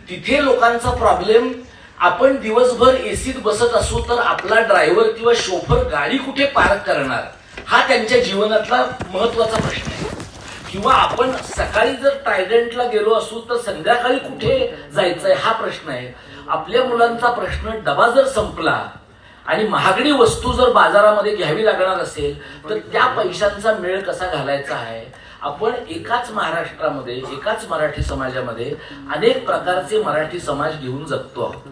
तिथे लोकांचा प्रॉब्लेम, आपण दिवसभर एसीत बसत असू तर आपला ड्रायव्हर किंवा शोफर गाडी कुठे पार्क करणार हा त्यांच्या जीवनातला महत्वाचा प्रश्न आहे. किंवा आपण सकाळी जर ट्रायडंटला गेलो असू तर संध्याकाळी कुठे जायचंय हा प्रश्न आहे. आपल्या मुलांचा प्रश्न, डबा जर संपला आणि महागडी वस्तू जर बाजारामध्ये घ्यावी लागणार असेल तर त्या पैशांचा मेळ कसा घालायचा आहे. आपण एकाच महाराष्ट्रामध्ये, एकाच मराठी समाजामध्ये अनेक प्रकारचे मराठी समाज घेऊन जगतो आहोत.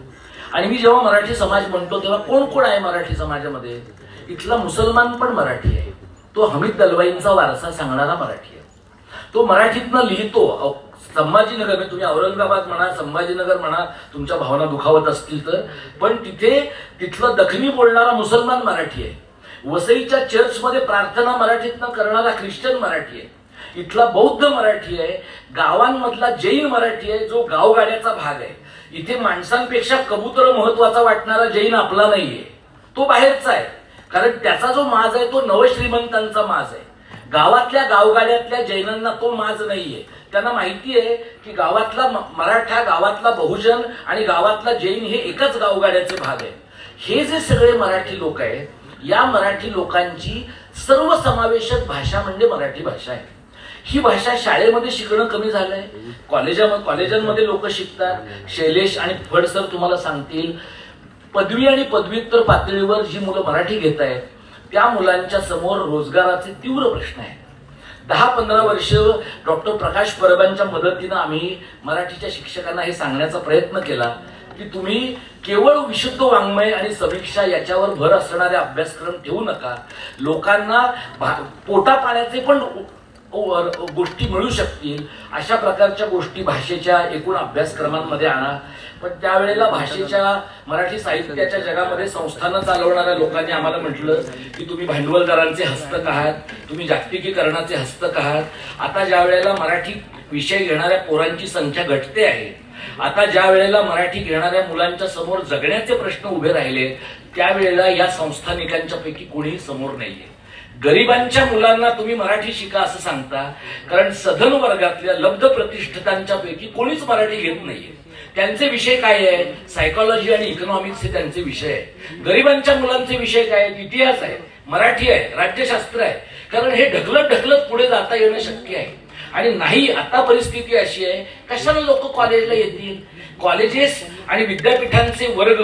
आणि मी जेव्हा मराठी समाज म्हणतो तेव्हा कोण कोण आहे मराठी समाजामध्ये? इथला मुसलमान पण मराठी आहे. तो हमीद दलवाईंचा वारसा सांगणारा मराठी आहे. तो मराठीतनं लिहितो. संभाजीनगर, तुम्ही औरंगाबाद म्हणा, संभाजीनगर म्हणा, तुमच्या भावना दुखावत असतील तर, पण तिथलं दखनी बोलणारा मुसलमान मराठी आहे. वसईच्या चर्चमध्ये प्रार्थना मराठीतनं करणारा ख्रिश्चन मराठी आहे. इथला बौद्ध मराठी आहे. गावांमधला जैन मराठी आहे, जो गावगाड्याचा भाग आहे. इथे माणसांपेक्षा कबूतर महत्वाचा वाटणारा जैन आपला नाहीये, तो बाहेरचा आहे. कारण त्याचा जो माज आहे तो नवश्रीमंतांचा माज आहे. गावातल्या गावगाड्यातल्या जैनांना तो माज नाहीये. त्यांना माहिती आहे की गावातला मराठा, गावातला बहुजन आणि गावातला जैन हे एकच गावगाड्याचे भाग आहे. हे जे सगळे मराठी लोक आहेत, या मराठी लोकांची सर्वसमावेशक भाषा म्हणजे मराठी भाषा आहे. ही भाषा शाळेमध्ये शिकणं कमी झालंय, कॉलेजांमध्ये लोक शिकतात. शैलेश आणि फड सर तुम्हाला सांगतील, पदवी आणि पदव्युत्तर पातळीवर जी मुलं मराठी घेत आहेत त्या मुलांच्या समोर रोजगाराचे तीव्र प्रश्न आहेत. 10-15 वर्ष डॉक्टर प्रकाश परबांच्या मदतीनं आम्ही मराठीच्या शिक्षकांना हे सांगण्याचा प्रयत्न केला की तुम्ही केवळ विशुद्ध वाङ्मय आणि समीक्षा याच्यावर भर असणारे अभ्यासक्रम ठेवू नका. लोकांना पोटा पाण्याचे पण गोष्टी मिळू शकतील अशा प्रकारच्या गोष्टी भाषेच्या एकूण अभ्यासक्रमांमध्ये आणा. पण त्यावेळेला भाषेच्या, मराठी साहित्याच्या जगामध्ये संस्थानं चालवणाऱ्या लोकांनी आम्हाला म्हटलं की तुम्ही भांडवलदारांचे हस्तक आहात, तुम्ही जागतिकीकरणाचे हस्तक आहात. आता ज्या वेळेला मराठी विषय घेणाऱ्या पोरांची संख्या घटते आहे, आता ज्या वेळेला मराठी घेणाऱ्या मुलांच्या समोर जगण्याचे प्रश्न उभे राहिले, त्यावेळेला या संस्थानिकांच्या पैकी कोणीही समोर नाहीये. गरिबांच्या मुलांना तुम्ही मराठी शिका असं सांगता, कारण सधन वर्गातल्या लब्ध प्रतिष्ठितांच्या पैकी कोणीच मराठी घेत नाहीये. त्यांचे विषय काय आहे? सायकोलॉजी आणि इकॉनॉमिक्स हे त्यांचे विषय आहे. गरिबांच्या मुलांचे विषय काय आहेत? इतिहास आहे, मराठी आहे, राज्यशास्त्र आहे. कारण हे ढकलत ढकलत पुढे जाता येणं शक्य आहे. आणि नाही, आता परिस्थिती अशी आहे, कशाला लोक कॉलेजला येतील? कॉलेजेस आणि विद्यापीठांचे वर्ग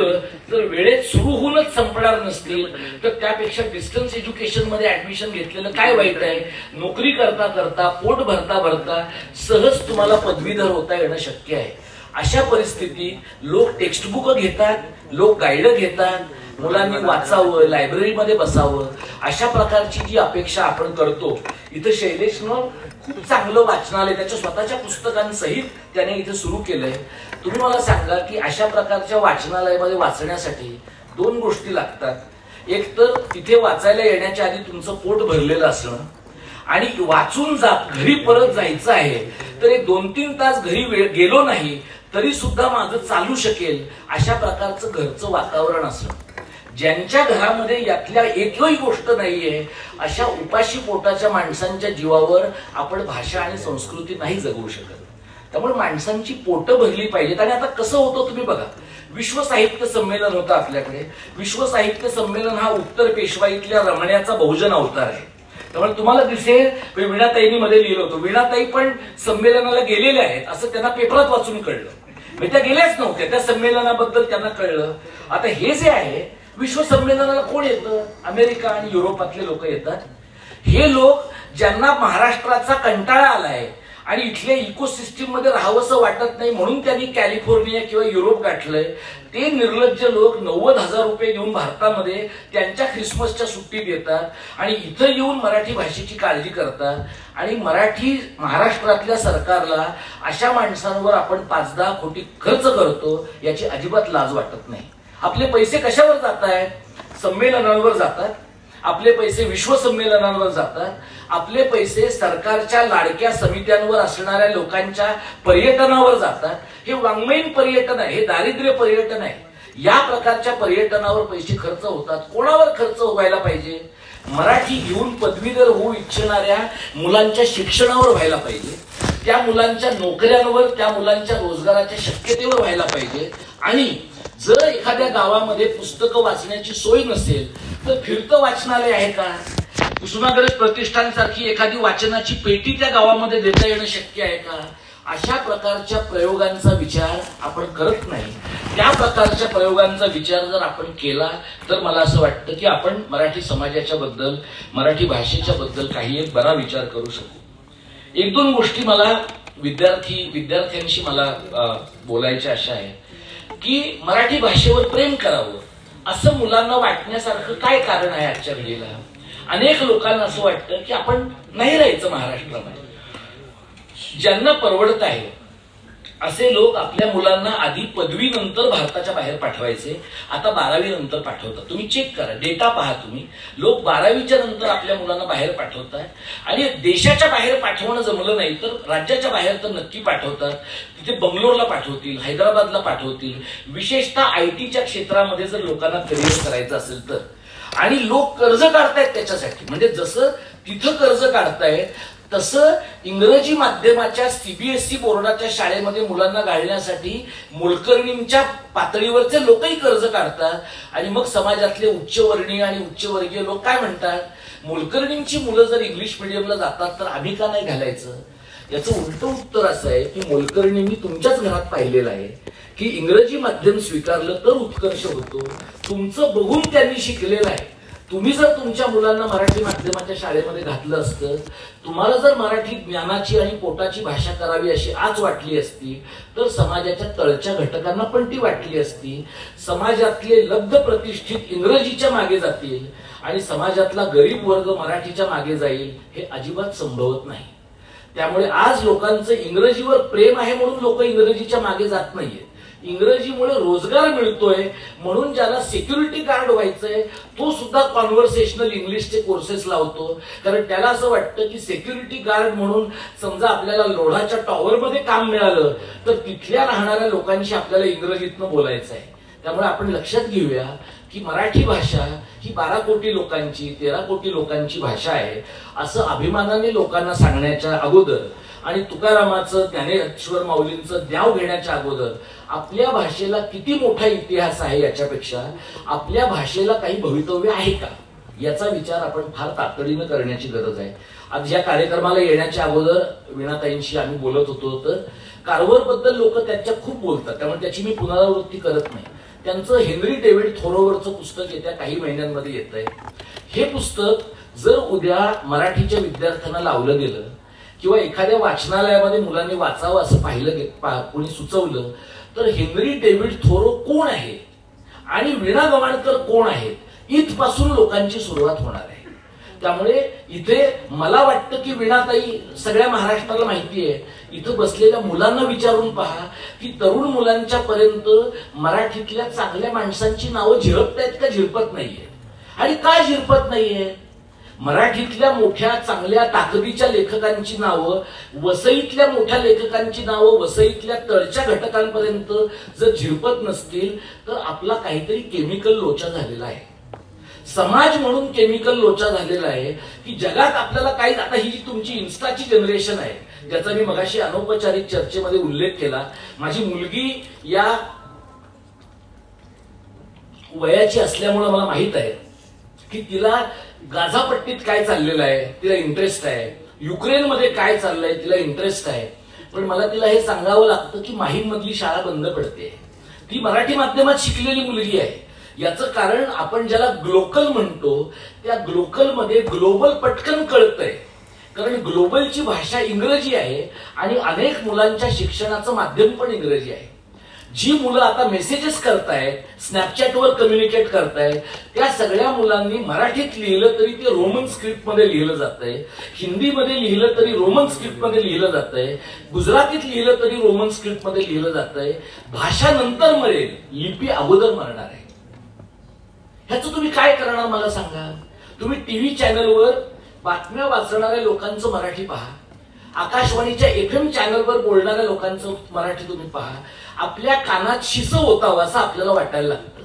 जर वेळेत सुरू होऊनच संपणार नसतील तर त्यापेक्षा डिस्टन्स एज्युकेशन मध्ये ऍडमिशन घेतलेलं काय वाईट आहे? नोकरी करता करता, पोट भरता भरता सहज तुम्हाला पदवीधर होता येणं शक्य आहे. अशा परिस्थितीत लोक टेक्स्टबुक घेतात, लोक गाईड घेतात, मुलांनी वाचावं, लायब्ररीमध्ये बसावं, अशा प्रकारची जी अपेक्षा आपण करतो. इथं शैलेशनं खूप चांगलं वाचनालय त्याच्या स्वतःच्या पुस्तकांसहित त्याने इथे सुरू केलंय. तुम्ही मला सांगा की अशा प्रकारच्या वाचनालयामध्ये वाचण्यासाठी 2 गोष्टी लागतात. एक तर तिथे वाचायला येण्याच्या आधी तुमचं पोट भरलेलं असणं, आणि वाचून घरी परत जायचं आहे तर एक 2-3 तास घरी गेलो नाही तरी सुद्धा माझं चालू शकेल अशा प्रकारचं घरचं वातावरण असणं. ज्यांच्या घरामध्ये यातल्या एकही गोष्ट नाहीये अशा उपाशी पोटाच्या माणसांच्या जीवावर आपण भाषा आणि संस्कृती नाही जगवू शकत. त्यामुळे माणसांची पोटं भरली पाहिजेत. आणि आता कसं होतं तुम्ही बघा, विश्व साहित्य संमेलन होतं आपल्याकडे. विश्व साहित्य संमेलन हा उत्तर पेशवाईतल्या रमण्याचा बहुजन अवतार आहे. त्यामुळे तुम्हाला दिसेल वीणाताईंनी मध्ये लिहिलं होतं, वीणाताई पण संमेलनाला गेलेल्या आहेत असं त्यांना पेपरात वाचून कळलं. म्हणजे त्या गेल्याच नव्हत्या, त्या संमेलनाबद्दल त्यांना कळलं. आता हे जे आहे विश्व संमेलनाला कोण येतं? अमेरिका आणि युरोपातले लोक येतात. हे लोक ज्यांना महाराष्ट्राचा कंटाळा आलाय आणि इथल्या इकोसिस्टीम मध्ये राहावंसं वाटत नाही म्हणून त्यांनी कॅलिफोर्निया किंवा युरोप गाठलंय, ते निर्लज्ज लोक 90,000 रुपये घेऊन भारतामध्ये त्यांच्या ख्रिसमसच्या सुट्टीत येतात आणि इथं येऊन मराठी भाषेची काळजी करतात. आणि मराठी महाराष्ट्रातल्या सरकारला अशा माणसांवर आपण 5-10 कोटी खर्च करतो याची अजिबात लाज वाटत नाही. आपले पैसे कशावर जात आहेत? संमेलनांवर जातात. आपले पैसे विश्व संमेलनांवर जातात. आपले पैसे सरकारच्या लाडक्या समित्यांवर असणाऱ्या लोकांच्या पर्यटनावर जातात. हे वाङ्मयीन पर्यटन आहे, हे दारिद्र्य पर्यटन आहे. या प्रकारच्या पर्यटनावर पैसे खर्च होतात. कोणावर खर्च व्हायला पाहिजे? मराठी घेऊन पदवीधर होऊ इच्छिणाऱ्या मुलांच्या शिक्षणावर व्हायला पाहिजे, त्या मुलांच्या नोकऱ्यांवर, त्या मुलांच्या रोजगाराच्या शक्यतेवर व्हायला पाहिजे. आणि जर एखाद्या गावामध्ये पुस्तकं वाचण्याची सोय नसेल तर फिरतं वाचनालय आहे का? कुसुमाग्रज प्रतिष्ठान सारखी एखादी वाचनाची पेटी त्या गावामध्ये देता येणं शक्य आहे का? अशा प्रकारच्या प्रयोगांचा विचार आपण करत नाही. त्या प्रकारच्या प्रयोगांचा विचार जर आपण केला तर मला असं वाटतं की आपण मराठी समाजाच्या बद्दल, मराठी भाषेच्या बद्दल काही एक बरा विचार करू शकू. 1-2 गोष्टी मला विद्यार्थ्यांशी मला बोलायच्या अशा आहे की मराठी भाषेवर प्रेम करावं असं मुलांना वाटण्यासारखं काय कारण आहे आजच्या घडीला? अनेक लोकांना असं वाटतं की आपण नाही राहायचं महाराष्ट्रामध्ये. ज्यांना परवडत आहे असे लोक आपल्या मुलांना आधी पदवीनंतर भारताच्या बाहेर पाठवायचे, आता 12वी नंतर पाठवतात. तुम्ही चेक करा, डेटा पहा तुम्ही. लोक 12वीच्या नंतर आपल्या मुलांना बाहेर पाठवतात. आणि देशाच्या बाहेर पाठवणं जमलं नाही तर राज्याच्या बाहेर तर नक्की पाठवतात. तिथे बंगलोरला पाठवतील, हैदराबादला पाठवतील. विशेषतः आयटीच्या क्षेत्रामध्ये जर लोकांना करिअर करायचं असेल तर. आणि लोक कर्ज काढतायत त्याच्यासाठी. म्हणजे जसं तिथं कर्ज काढतायत तसं इंग्रजी माध्यमाच्या सीबीएसई बोर्डाच्या शाळेमध्ये मुलांना घालण्यासाठी मोलकरणींच्या पातळीवरचे लोकही कर्ज काढतात. आणि मग समाजातले उच्चवर्णीय आणि उच्चवर्गीय लोक काय म्हणतात, मोलकरणींची मुलं जर इंग्लिश मिडियमला जातात तर आम्ही का नाही घालायचं? याचं उलट उत्तर असं आहे की मोलकरणींनी तुमच्याच घरात पाहिलेलं आहे की इंग्रजी माध्यम स्वीकारलं तर उत्कर्ष होतो. तुमचं बघून त्यांनी शिकलेलं आहे. तुम्ही जर तुमच्या मुलांना मराठी माध्यमाच्या शाळेमध्ये घातलं असतं, तुम्हाला जर मराठी ज्ञानाची आणि पोटाची भाषा करावी अशी आज वाटली असती तर समाजाच्या तळच्या घटकांना पण ती वाटली असती. समाजातले लब्ध प्रतिष्ठित इंग्रजीच्या मागे जातील आणि समाजातला गरीब वर्ग मराठीच्या मागे जाईल, हे अजिबात संभवत नाही. त्यामुळे आज लोकांचं इंग्रजीवर प्रेम आहे म्हणून लोक इंग्रजीच्या मागे जात नाहीये. इंग्रजीमुळे रोजगार मिळतोय म्हणून ज्याला सिक्युरिटी गार्ड व्हायचंय तो सुद्धा कॉन्व्हर्सेशनल इंग्लिशचे कोर्सेस लावतो. कारण त्याला असं वाटतं की सिक्युरिटी गार्ड म्हणून समजा आपल्याला लोढाच्या टॉवरमध्ये काम मिळालं तर तिथल्या राहणाऱ्या लोकांशी आपल्याला इंग्रजीतनं बोलायचं आहे. त्यामुळे आपण लक्षात घेऊया की मराठी भाषा ही 12 कोटी लोकांची, 13 कोटी लोकांची भाषा आहे असं अभिमानाने लोकांना सांगण्याच्या अगोदर आणि तुकारामाचं, ज्ञानेश्वर माऊलींचं द्याव घेण्याच्या अगोदर आपल्या भाषेला किती मोठा इतिहास आहे याच्यापेक्षा आपल्या भाषेला काही भवितव्य आहे का याचा विचार आपण फार तातडीनं करण्याची गरज आहे. आज या कार्यक्रमाला येण्याच्या अगोदर वीणाताईंशी आम्ही बोलत होतो तर कारवर बद्दल लोक त्यांच्या खूप बोलतात, त्यामुळे त्याची मी पुनरावृत्ती करत नाही. त्यांचं हेनरी डेव्हिड थोरोवरचं पुस्तक येत्या काही महिन्यांमध्ये येत आहे. हे पुस्तक जर उद्या मराठीच्या विद्यार्थ्यांना लावलं गेलं किंवा एखाद्या वाचनालयामध्ये मुलांनी वाचावं असं पाहिलं, कोणी सुचवलं तर हेनरी डेव्हिड थोरो कोण आहे आणि वीणा गवाणकर कोण आहेत इथपासून लोकांची सुरुवात होणार आहे. त्यामुळे इथे मला वाटतं की वीणाताई सगळ्या महाराष्ट्राला माहिती आहे. इथं बसलेल्या मुलांना विचारून पहा की तरुण मुलांच्या पर्यंत मराठीतल्या चांगल्या माणसांची नावं झिरपतायत का झिरपत नाहीये. आणि का झिरपत नाहीये? मराठीतल्या मोठ्या चांगल्या ताकदीच्या लेखकांची नावं, वसईतल्या मोठ्या लेखकांची नावं वसईतल्या तळच्या घटकांपर्यंत जर झिरपत नसतील तर आपला काहीतरी केमिकल लोचा झालेला आहे, समाज म्हणून केमिकल लोचा झालेला आहे की जगात आपल्याला काही. आता ही जी तुमची इन्स्टाची जनरेशन आहे ज्याचा मी मगाशी अनौपचारिक चर्चेमध्ये उल्लेख केला, माझी मुलगी या वयाची असल्यामुळे मला माहित आहे की तिला गाझापट्टीत काय चाललेलं आहे तिला इंटरेस्ट आहे, युक्रेनमध्ये काय चाललंय तिला इंटरेस्ट आहे. पण मला तिला हे सांगावं लागतं की माहीममधली शाळा बंद पडते. ती मराठी माध्यमात शिकलेली मुलगी आहे. याचं कारण आपण ज्याला ग्लोकल म्हणतो त्या ग्लोकलमध्ये ग्लोबल पटकन कळतंय, कारण ग्लोबलची भाषा इंग्रजी आहे आणि अनेक मुलांच्या शिक्षणाचं माध्यम पण इंग्रजी आहे. जी मुलं आता मेसेजेस करतायत, स्नॅपचॅटवर कम्युनिकेट करतायत, त्या सगळ्या मुलांनी मराठीत लिहिलं तरी ते रोमन स्क्रिप्टमध्ये लिहिलं जातंय, हिंदीमध्ये लिहिलं तरी रोमन स्क्रिप्टमध्ये लिहिलं जातंय, गुजरातीत लिहिलं तरी रोमन स्क्रिप्टमध्ये लिहिलं जातंय. भाषा नंतर मरेल, लिपी अगोदर मरणार आहे. ह्याचं तुम्ही काय करणार मला सांगा. तुम्ही टीव्ही चॅनलवर बातम्या वाचणाऱ्या लोकांचं मराठी पहा, आकाशवाणीच्या FM चॅनलवर बोलणाऱ्या लोकांचं मराठी तुम्ही पहा. आपल्या कानात शिसं होतावं असं आपल्याला वाटायला लागतं.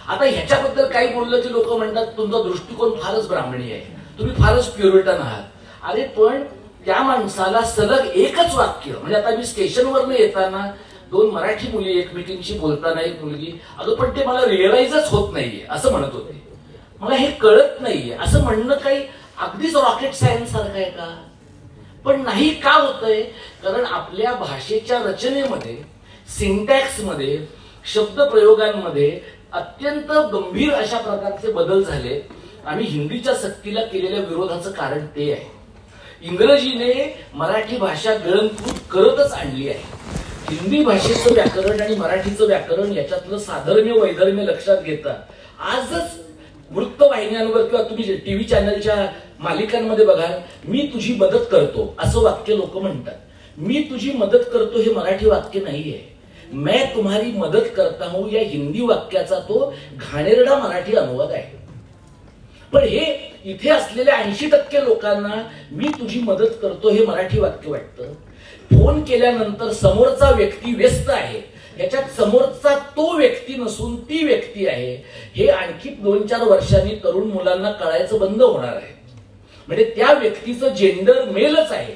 आता ह्याच्याबद्दल काही बोललं की लोक म्हणतात तुमचा दृष्टिकोन फारच ब्राह्मणी आहे, तुम्ही फारच प्युरिटन आहात. अरे पण त्या माणसाला सलग एकच वाक्य, म्हणजे आता मी स्टेशनवरनं येताना दोन मराठी मुली एकमेकींशी बोलताना एक मुलगी, अगं पण ते मला रिअलाइजच होत नाहीये असं म्हणत होते, मला हे कळत नाहीये असं म्हणणं काही अगदीच रॉकेट सायन्स सारखं आहे का? पण नाही. का होतंय? कारण आपल्या भाषेच्या रचनेमध्ये, सिंटॅक्समध्ये, शब्दप्रयोगांमध्ये अत्यंत गंभीर अशा प्रकारचे बदल झाले. आम्ही हिंदीच्या सक्तीला केलेल्या विरोधाचं कारण ते आहे. इंग्रजीने मराठी भाषा गिळंकृत करतच आणली आहे. हिंदी भाषेचं व्याकरण आणि मराठीचं व्याकरण याच्यातलं साधर्म्य वैधर्म्य लक्षात घेता आजच वृत्तवाहिन्यांवर किंवा तुम्ही टीव्ही चॅनलच्या मालिकांमध्ये बघा, मी तुझी मदत करतो असं वाक्य लोक म्हणतात. मी तुझी मदत करतो हे मराठी वाक्य नाहीये. मैं तुम्हारी मदत करता हूं या हिंदी वाक्याचा तो घाणेरडा मराठी अनुवाद आहे. पण हे इथे असलेल्या 80% लोकांना मी तुझी मदत करतो हे मराठी वाक्य वाटतं. फोन केल्यानंतर समोरचा व्यक्ती व्यस्त आहे, याच्यात समोरचा तो व्यक्ती नसून ती व्यक्ती आहे हे आणखी 2-4 वर्षांनी तरुण मुलांना कळायचं बंद होणार आहे. म्हणजे त्या व्यक्तीचं जेंडर मेलच आहे,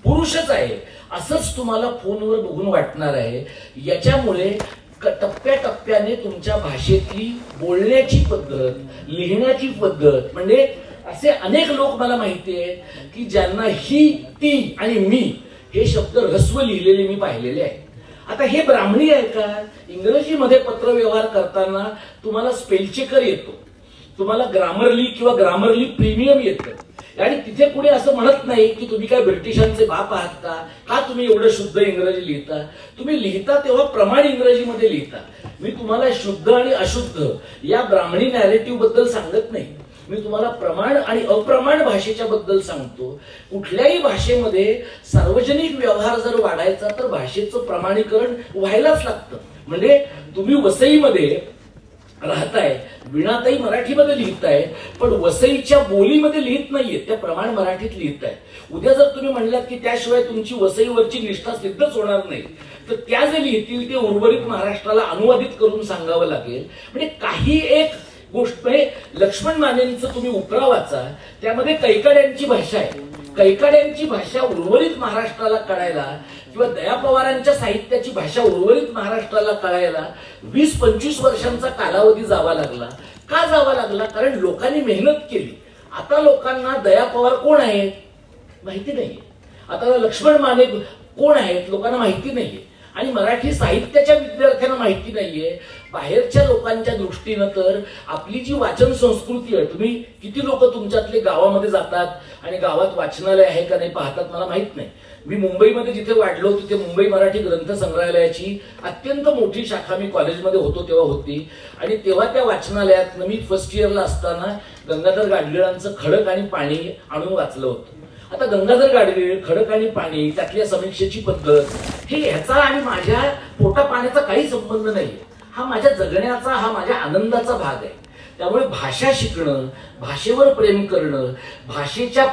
पुरुषच आहे असंच तुम्हाला फोनवर बघून वाटणार आहे. याच्यामुळे टप्प्याटप्प्याने तुमच्या भाषेतली बोलण्याची पद्धत, लिहिण्याची पद्धत, म्हणजे असे अनेक लोक मला माहिती आहे की ज्यांना ही, ती आणि मी हे शब्द ऱ्हस्व लिहिलेले मी पाहिलेले आहे. आता हे ब्राह्मणी आहे का? इंग्रजीमध्ये पत्रव्यवहार करताना तुम्हाला स्पेल चेकर येतो, तुम्हाला ग्रामरली किंवा ग्रामरली प्रीमियम येतं आणि तिथे कुणी असं म्हणत नाही की तुम्ही काय ब्रिटिशांचे बाप आहात का, का तुम्ही एवढं शुद्ध इंग्रजी लिहिता. तुम्ही लिहिता तेव्हा प्रमाण इंग्रजीमध्ये लिहिता. मी तुम्हाला शुद्ध आणि अशुद्ध या ब्राह्मणी नॅरेटिव्ह बद्दल सांगत नाही, मी तुम्हाला प्रमाण आणि अप्रमाण भाषेच्या बद्दल सांगतो. कुठल्याही भाषेमध्ये सार्वजनिक व्यवहार जर वाढायचा तर भाषेचं प्रमाणीकरण व्हायलाच लागतं. म्हणजे तुम्ही वसईमध्ये राहताय, वीणाताई मराठीमध्ये लिहिताय, पण वसईच्या बोलीमध्ये लिहित नाहीये, त्या प्रमाण मराठीत लिहिताय. उद्या जर तुम्ही म्हणलात की त्याशिवाय तुमची वसईवरची निष्ठा सिद्धच होणार नाही, तर त्या जे लिहितील ते उर्वरित महाराष्ट्राला अनुवादित करून सांगावं लागेल. म्हणजे काही एक गोष्ट आहे. लक्ष्मण मानेंचं तुम्ही उपरा वाचा, त्यामध्ये कैकाड्यांची भाषा आहे. कैकाड्यांची भाषा उर्वरित महाराष्ट्राला कळायला किंवा दया पवारांच्या साहित्याची भाषा उर्वरित महाराष्ट्राला कळायला 20-25 वर्षांचा कालावधी जावा लागला. का जावा लागला? कारण लोकांनी मेहनत केली. आता लोकांना दया पवार कोण आहेत माहिती नाहीये, आता लक्ष्मण माने कोण आहेत लोकांना माहिती नाहीये, आणि मराठी साहित्याच्या विद्यार्थ्यांना माहिती नाहीये. बाहेरच्या लोकांच्या दृष्टीनं तर आपली जी वाचन संस्कृती आहे, तुम्ही किती लोक तुमच्यातले गावामध्ये जातात आणि गावात वाचनालय आहे का नाही पाहतात मला माहित नाही. मी मुंबईमध्ये जिथे वाढलो तिथे मुंबई मराठी ग्रंथ संग्रहालयाची अत्यंत मोठी शाखा मी कॉलेजमध्ये होतो तेव्हा होती, आणि तेव्हा त्या वाचनालयात मी फर्स्ट इयरला असताना गंगाधर गाडगिळांचं खडक आणि पाणी आणून वाचलं होतं. आता गंगाधर गाडगीळ, खडक आणि पाणी, त्यातल्या समीक्षेची पद्धत, हे ह्याचा आणि माझ्या पोटा पाण्याचा काही संबंध नाही. हा माझ्या जगण्याचा, हा माझ्या आनंदाचा भाग आहे. त्यामुळे भाषा शिकणं, भाषेवर प्रेम करणं, भाषेच्या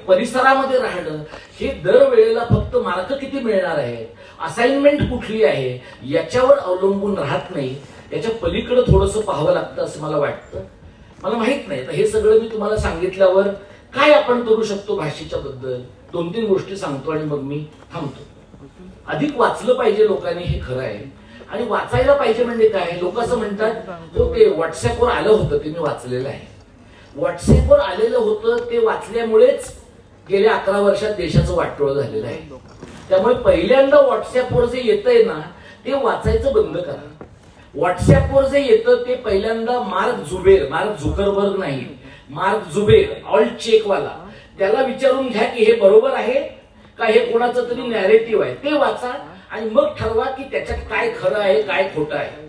परिसरामध्ये राहणं, हे दरवेळेला फक्त मार्क किती मिळणार आहे, असाइनमेंट कुठली आहे याच्यावर अवलंबून राहत नाही. याच्या पलीकडे थोडंसं पाहावं लागतं असं मला वाटतं. मला माहित नाही, तर हे सगळं मी तुम्हाला सांगितल्यावर काय आपण करू शकतो भाषेच्या बद्दल 2-3 गोष्टी सांगतो आणि मग मी थांबतो. अधिक वाचलं पाहिजे लोकांनी, हे खरं आहे. आणि वाचायला पाहिजे म्हणजे काय, लोक असं म्हणतात हो ते व्हॉट्सअपवर आलं होतं ते मी वाचलेलं आहे. व्हॉट्सअपवर आलेलं होतं ते वाचल्यामुळेच गेल्या 11 वर्षात देशाचं वाटोळं झालेलं आहे. त्यामुळे पहिल्यांदा व्हॉट्सअपवर जे येतंय ना ते वाचायचं बंद करा. व्हॉट्सअपवर जे येतं ते पहिल्यांदा मार्क झुकरबर्ग नाही, मार्क जुबेर ऑल्ट चेकवाला, त्याला विचारून घ्या की हे बरोबर आहे का, हे कोणाचं तरी नॅरेटिव्ह आहे, ते वाचा आणि मग ठरवा की त्याच्यात काय खरं आहे काय खोटं आहे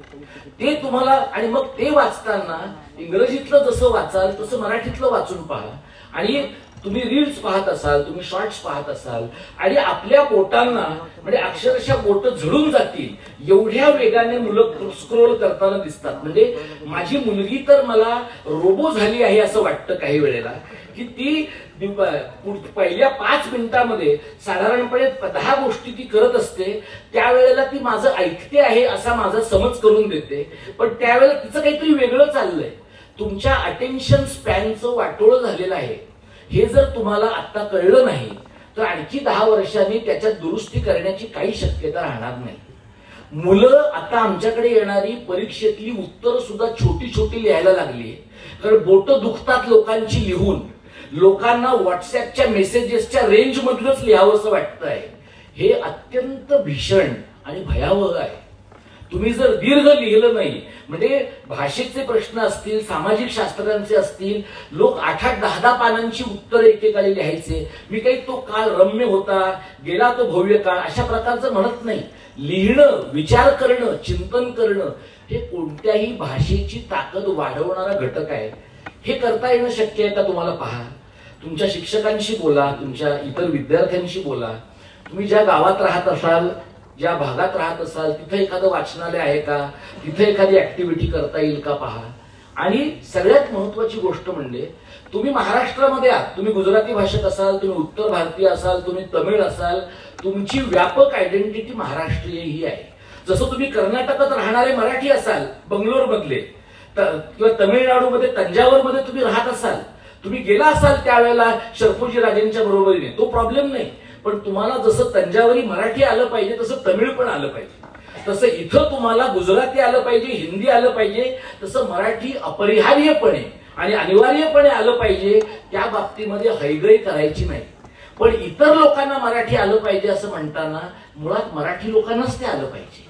ते तुम्हाला. आणि मग ते वाचताना इंग्रजीतलं जसं वाचाल तसं मराठीतलं वाचून पहा. आणि तुम्ही रील्स पाहत असाल, तुम्ही शॉर्ट्स पाहत असाल आणि आपल्या बोटांना म्हणजे अक्षरशः बोट झडून जातील एवढ्या वेगाने मुलं स्क्रोल करताना दिसतात. म्हणजे माझी मुलगी तर मला रोबो झाली आहे असं वाटतं काही वेळेला, की ती पहिल्या 5 मिनिटांमध्ये साधारणपणे 10 गोष्टी ती करत असते. त्यावेळेला ती माझं ऐकते आहे असा माझा समज करून देते, पण त्यावेळेला तिचं काहीतरी वेगळं चाललंय. तुमच्या अटेन्शन स्पॅनचं वाटोळं झालेलं आहे. हे जर तुम्हाला आता कळलं नाही तर आणखी 10 वर्षांनी त्याच्यात दुरुस्ती करण्याची काही शक्यता राहणार नाही. मुलं आता आमच्याकडे येणारी परीक्षेतली उत्तर सुद्धा छोटी छोटी लिहायला लागली, कारण बोट दुखतात लोकांची लिहून. लोकांना व्हॉट्सअपच्या मेसेजेसच्या रेंज मधलंच लिहावं असं वाटतंय. हे अत्यंत भीषण आणि भयावह आहे. तुम्ही जर दीर्घ लिहिलं नाही, म्हणजे भाषेचे प्रश्न असतील, सामाजिक शास्त्रांचे असतील, लोक 8-10 पानांची उत्तरं एकेकाळी लिहायचे. मी काही तो काळ रम्य होता, गेला तो भव्य काळ अशा प्रकारचं म्हणत नाही. लिहिणं, विचार करणं, चिंतन करणं हे कोणत्याही भाषेची ताकद वाढवणारा घटक आहे. हे करता येणं शक्य आहे का तुम्हाला पहा. तुमच्या शिक्षकांशी बोला, तुमच्या इतर विद्यार्थ्यांशी बोला. तुम्ही ज्या गावात राहत असाल, ज्या भागात राहत असाल तिथे एखादं वाचनालय आहे का, तिथे एखादी ऍक्टिव्हिटी करता येईल का पहा. आणि सगळ्यात महत्वाची गोष्ट म्हणजे तुम्ही महाराष्ट्रामध्ये आहात, तुम्ही गुजराती भाषेत असाल, तुम्ही उत्तर भारतीय असाल, तुम्ही तमिळ असाल, तुमची व्यापक आयडेंटिटी महाराष्ट्रीय ही आहे. जसं तुम्ही कर्नाटकात राहणारे मराठी असाल बंगलोर मधले, किंवा तमिळनाडूमध्ये तंजावरमध्ये तुम्ही राहत असाल, तुम्ही गेला असाल त्यावेळेला शरफोजी राजेंच्या बरोबरीने, तो प्रॉब्लेम नाही. पण तुम्हाला जसं तंजावरी मराठी आलं पाहिजे तसं तमिळ पण आलं पाहिजे. तसं इथं तुम्हाला गुजराती आलं पाहिजे, हिंदी आलं पाहिजे, तसं मराठी अपरिहार्यपणे आणि अनिवार्यपणे आलं पाहिजे. त्या बाबतीमध्ये हयगय करायची नाही. पण इतर लोकांना मराठी आलं पाहिजे असं म्हणताना मुळात मराठी लोकांनाच ते आलं पाहिजे.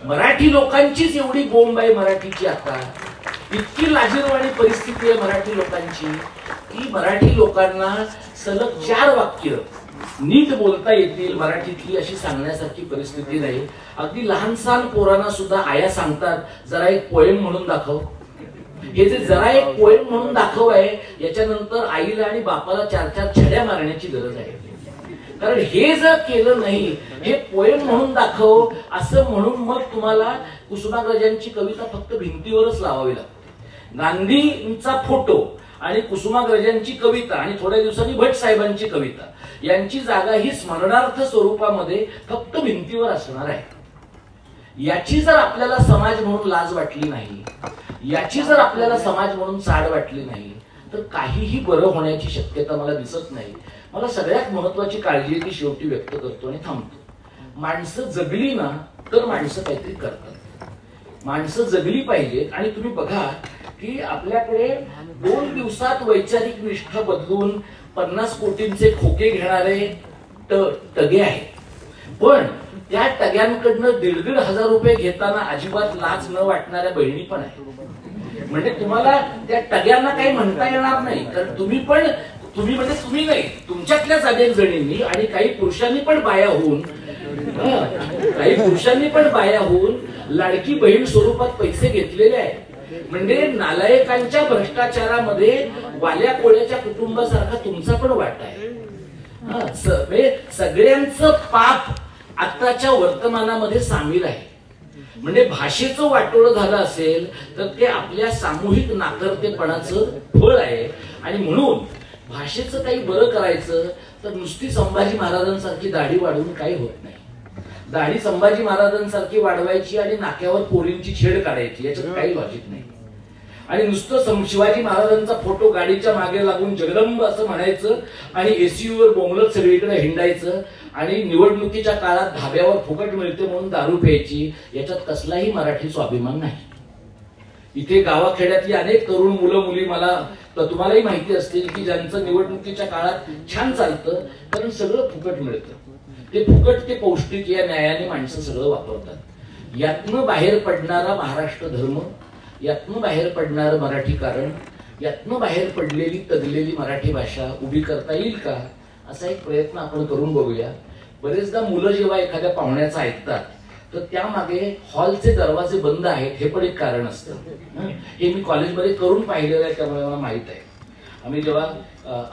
मराठी लोकांचीच एवढी बोंब आहे मराठीची, आता इतकी लाजिरवाणी परिस्थिती आहे मराठी लोकांची की मराठी लोकांना सलग 4 वाक्य नीट बोलता येतील मराठीतली अशी सांगण्यासारखी परिस्थिती नाही. अगदी लहानसहान पोरांना सुद्धा आया सांगतात जरा एक पोएम म्हणून दाखव. हे जे जरा एक पोएम म्हणून दाखव आहे, याच्यानंतर आईला आणि बापाला 4-4 छड्या मारण्याची गरज आहे. कारण हे जर केलं नाही, हे पोएम म्हणून दाखव असं म्हणून मग तुम्हाला कुसुमाग्रजांची कविता फक्त भिंतीवरच लावावी लागते. गांधींचा फोटो आणि कुसुमाग्रजांची कविता आणि थोड्या दिवसांनी भट साहेबांची कविता यांची जागा ही स्मरणार्थ स्वरूपामध्ये फक्त भिंतीवर असणार आहे. याची जर आपल्याला समाज म्हणून लाज वाटली नाही, याची जर आपल्याला समाज म्हणून चाड वाटली नाही, तर काहीही बरं होण्याची शक्यता मला दिसत नाही. मला सगळ्यात महत्वाची काळजी ती शेवटी व्यक्त करतो आणि थांबतो. माणसं जगली ना तर माणसं काहीतरी करतात. माणसं जगली पाहिजेत. आणि तुम्ही बघा की आपल्याकडे 2 दिवसात वैचारिक निष्ठा बदलून 50 कोटींचे खोके घेणारे टगे आहेत. पण त्या टग्यांकडनं 1,500 हजार रुपये घेताना अजिबात लाज न वाटणाऱ्या बहिणी पण आहेत. म्हणजे तुम्हाला त्या टग्यांना काही म्हणता येणार नाही. कारण तुम्ही म्हणजे तुम्ही नाही, तुमच्यातल्याच अनेक जणींनी आणि काही पुरुषांनी पण बाया होऊन लाडकी बहीण स्वरूपात पैसे घेतलेले आहेत. म्हणजे नालायकांच्या भ्रष्टाचारामध्ये वाल्या कोळ्याच्या कुटुंबासारखा तुमचा पण वाटा आहे. सगळ्यांचं पाप आताच्या वर्तमानामध्ये सामील आहे. म्हणजे भाषेचं वाटोळं झालं असेल तर ते आपल्या सामूहिक नाकर्तेपणाचं फळ आहे. आणि म्हणून भाषेचं काही बरं करायचं तर नुसती संभाजी महाराजांसारखी दाढी वाढवून काही होत नाही. दाढी संभाजी महाराजांसारखी वाढवायची आणि नाक्यावर पोरींची छेड काढायची, याच्यात काही लॉजिक नाही. आणि नुसतं शिवाजी महाराजांचा फोटो गाडीच्या मागे लागून जगदंब असं म्हणायचं आणि एसयूवर बोंगलत सगळीकडे हिंडायचं आणि निवडणुकीच्या काळात धाब्यावर फुकट मिळते म्हणून दारू प्यायची, याच्यात कसलाही मराठी स्वाभिमान नाही. इथे गावाखेड्यातली अनेक तरुण मुलं मुली मला तुम्हालाही माहिती असतील की ज्यांचं निवडणुकीच्या काळात छान चालतं कारण सगळं फुकट मिळतं. ते फुकट ते पौष्टिक या न्यायाने माणसं सगळं वापरतात. यातनं बाहेर पडणारा महाराष्ट्र धर्म, यातनं बाहेर पडणारं मराठी कारण, यातनं बाहेर पडलेली तगलेली मराठी भाषा उभी करता येईल का, असा एक प्रयत्न आपण करून बघूया. बरेचदा मुलं जेव्हा एखाद्या पाहुण्याचं ऐकतात तर त्यामागे हॉलचे दरवाजे बंद आहेत हे पण एक कारण असतं. हे मी कॉलेजमध्ये करून पाहिलेलं आहे त्यामुळे मला माहित आहे. आम्ही जेव्हा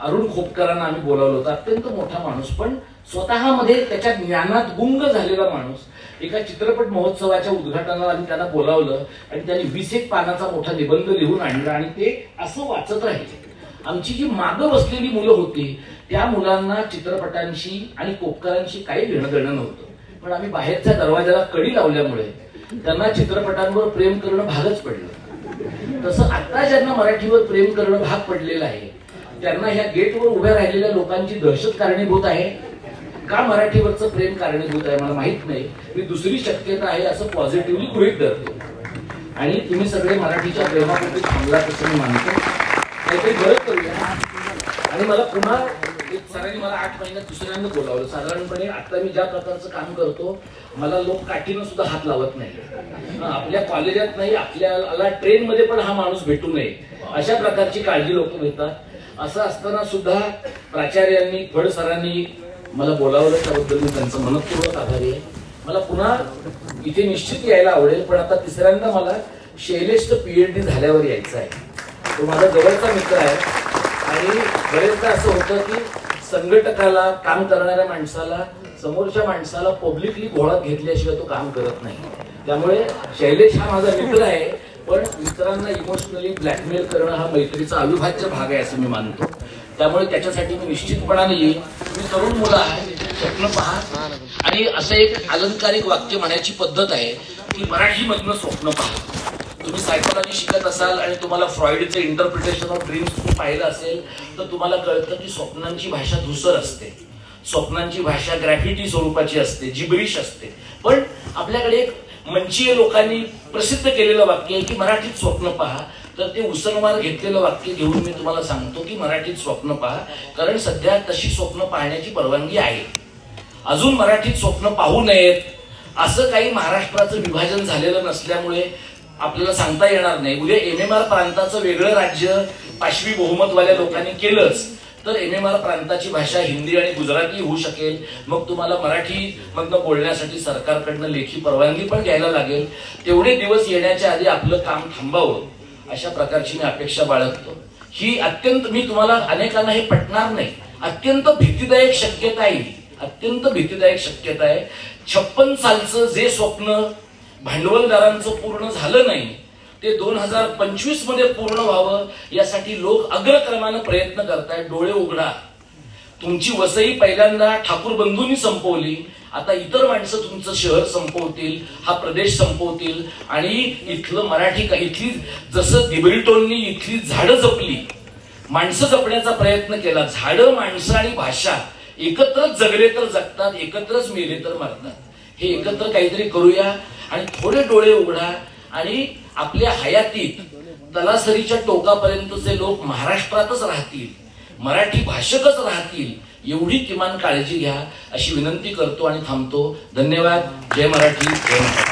अरुण खोपकरांना आम्ही बोलावलं होतं, अत्यंत मोठा माणूस पण स्वतःमध्ये त्याच्या ज्ञानात गुंग झालेला माणूस, एका चित्रपट महोत्सवाच्या उद्घाटनाला आम्ही त्यांना बोलावलं आणि त्यांनी 20 पानाचा मोठा निबंध लिहून आणला आणि ते असं वाचत राहिले. आमची जी मागं बसलेली मुलं होती त्या मुलांना चित्रपटांशी आणि कोपकरांशी काही घेणं देणं नव्हतं, पण आम्ही बाहेरच्या दरवाजाला कडी लावल्यामुळे त्यांना चित्रपटांवर प्रेम करणं भागच पडलं. तसं आता ज्यांना मराठीवर प्रेम करणं भाग पडलेलं आहे त्यांना ह्या गेटवर उभ्या राहिलेल्या लोकांची दहशत कारणीभूत आहे का मराठीवरचं प्रेम कारणीभूत आहे मला माहित नाही. मी दुसरी शक्यता आहे असं पॉझिटिव्हली गृहीत धरतो आणि तुम्ही सगळे मराठीच्या प्रेमापोटी थांबलात असं मी मानतो. काहीतरी बरं करूया. आणि मला पुन्हा सरांनी मला 8 महिन्यात दुसऱ्यांदा बोलावलं. साधारणपणे आता मी ज्या प्रकारचं काम करतो मला लोक काठीनं सुद्धा हात लावत नाही. आपल्या कॉलेजात नाही, आपल्याला ट्रेनमध्ये पण हा माणूस भेटू नये अशा प्रकारची काळजी लोक घेतात. असं असताना सुद्धा प्राचार्यांनी फड सरांनी मला बोलावलं, त्याबद्दल मी त्यांचं मनपूर्वक आभारी आहे. मला पुन्हा इथे निश्चित यायला आवडेल, पण आता तिसऱ्यांदा मला शैलेशचं PhD झाल्यावर यायचं आहे. तो माझा जवळचा मित्र आहे आणि बरेचदा असं होतं की संघटकाला, काम करणाऱ्या माणसाला, समोरच्या माणसाला पब्लिकली घोळात घेतल्याशिवाय तो काम करत नाही. त्यामुळे शैलेश हा माझा मित्र आहे, पण मित्रांना इमोशनली ब्लॅकमेल करणं हा मैत्रीचा अविभाज्य भाग आहे असं मी मानतो. त्यामुळे त्याच्यासाठी मी निश्चितपणाने येईन. मी तरुण मुलं आहे, स्वप्न पहा. आणि असं एक अलंकारिक वाक्य म्हणायची पद्धत आहे की मराठीमधनं स्वप्न पहा. तुम्ही सायकोलॉजी शिकत असाल आणि तुम्हाला फ्रॉइडचं इंटरप्रिटेशन ऑफ ड्रीम्स तुम्ही पाहिलं असेल तर तुम्हाला कळतं की स्वप्नांची भाषा धूसर असते, स्वप्नांची भाषा ग्रॅफिटी स्वरूपाची असते, जिब्रिश असते. पण आपल्याकडे एक मंचीय लोकांनी प्रसिद्ध केलेलं वाक्य आहे की मराठीत स्वप्न पहा. तर ते उसनवार घेतलेलं वाक्य घेऊन मी तुम्हाला सांगतो की मराठीत स्वप्न पहा, कारण सध्या तशी स्वप्न पाहण्याची परवानगी आहे. अजून मराठीत स्वप्न पाहू नयेत असं काही महाराष्ट्राचं विभाजन झालेलं नसल्यामुळे आपल्याला सांगता येणार नाही. उद्या MMR प्रांताचं वेगळं राज्य पाशवी बहुमतवाल्या लोकांनी केलंच तर MMR प्रांताची भाषा हिंदी आणि गुजराती होऊ शकेल. मग तुम्हाला मराठी मधनं बोलण्यासाठी सरकारकडनं लेखी परवानगी पण घ्यायला लागेल. तेवढे दिवस येण्याच्या आधी आपलं काम थांबावं अशा प्रकारची मी अपेक्षा बाळगतो. ही अत्यंत, मी तुम्हाला अनेकांना हे पटणार नाही, अत्यंत भीतीदायक शक्यता आहे, अत्यंत भीतीदायक शक्यता आहे. 56 सालचं जे स्वप्न भांडवलदारांचं पूर्ण झालं नाही ते 2025 मध्ये पूर्ण व्हावं यासाठी लोक अग्रक्रमानं प्रयत्न करतायत. डोळे उघडा. तुमची वसई पहिल्यांदा ठाकूर बंधूंनी संपवली, आता इतर माणसं तुमचं शहर संपवतील, हा प्रदेश संपवतील आणि इथलं मराठी, इथली जसं दिब्रिटोंनी इथली झाडं जपली, माणसं जपण्याचा प्रयत्न केला. झाडं, माणसं आणि भाषा एकत्रच जगले तर जगतात, एकत्रच मेले तर मरतात. हे एकत्र काहीतरी करूया आणि थोडे डोळे उघडा आणि आपल्या हयातीत तलासरीच्या टोकापर्यंतचे लोक महाराष्ट्रातच राहतील, मराठी भाषकच राहतील एवढी किमान काळजी घ्या अशी विनंती करतो आणि थांबतो. धन्यवाद. जय मराठी, जय महाराष्ट्र.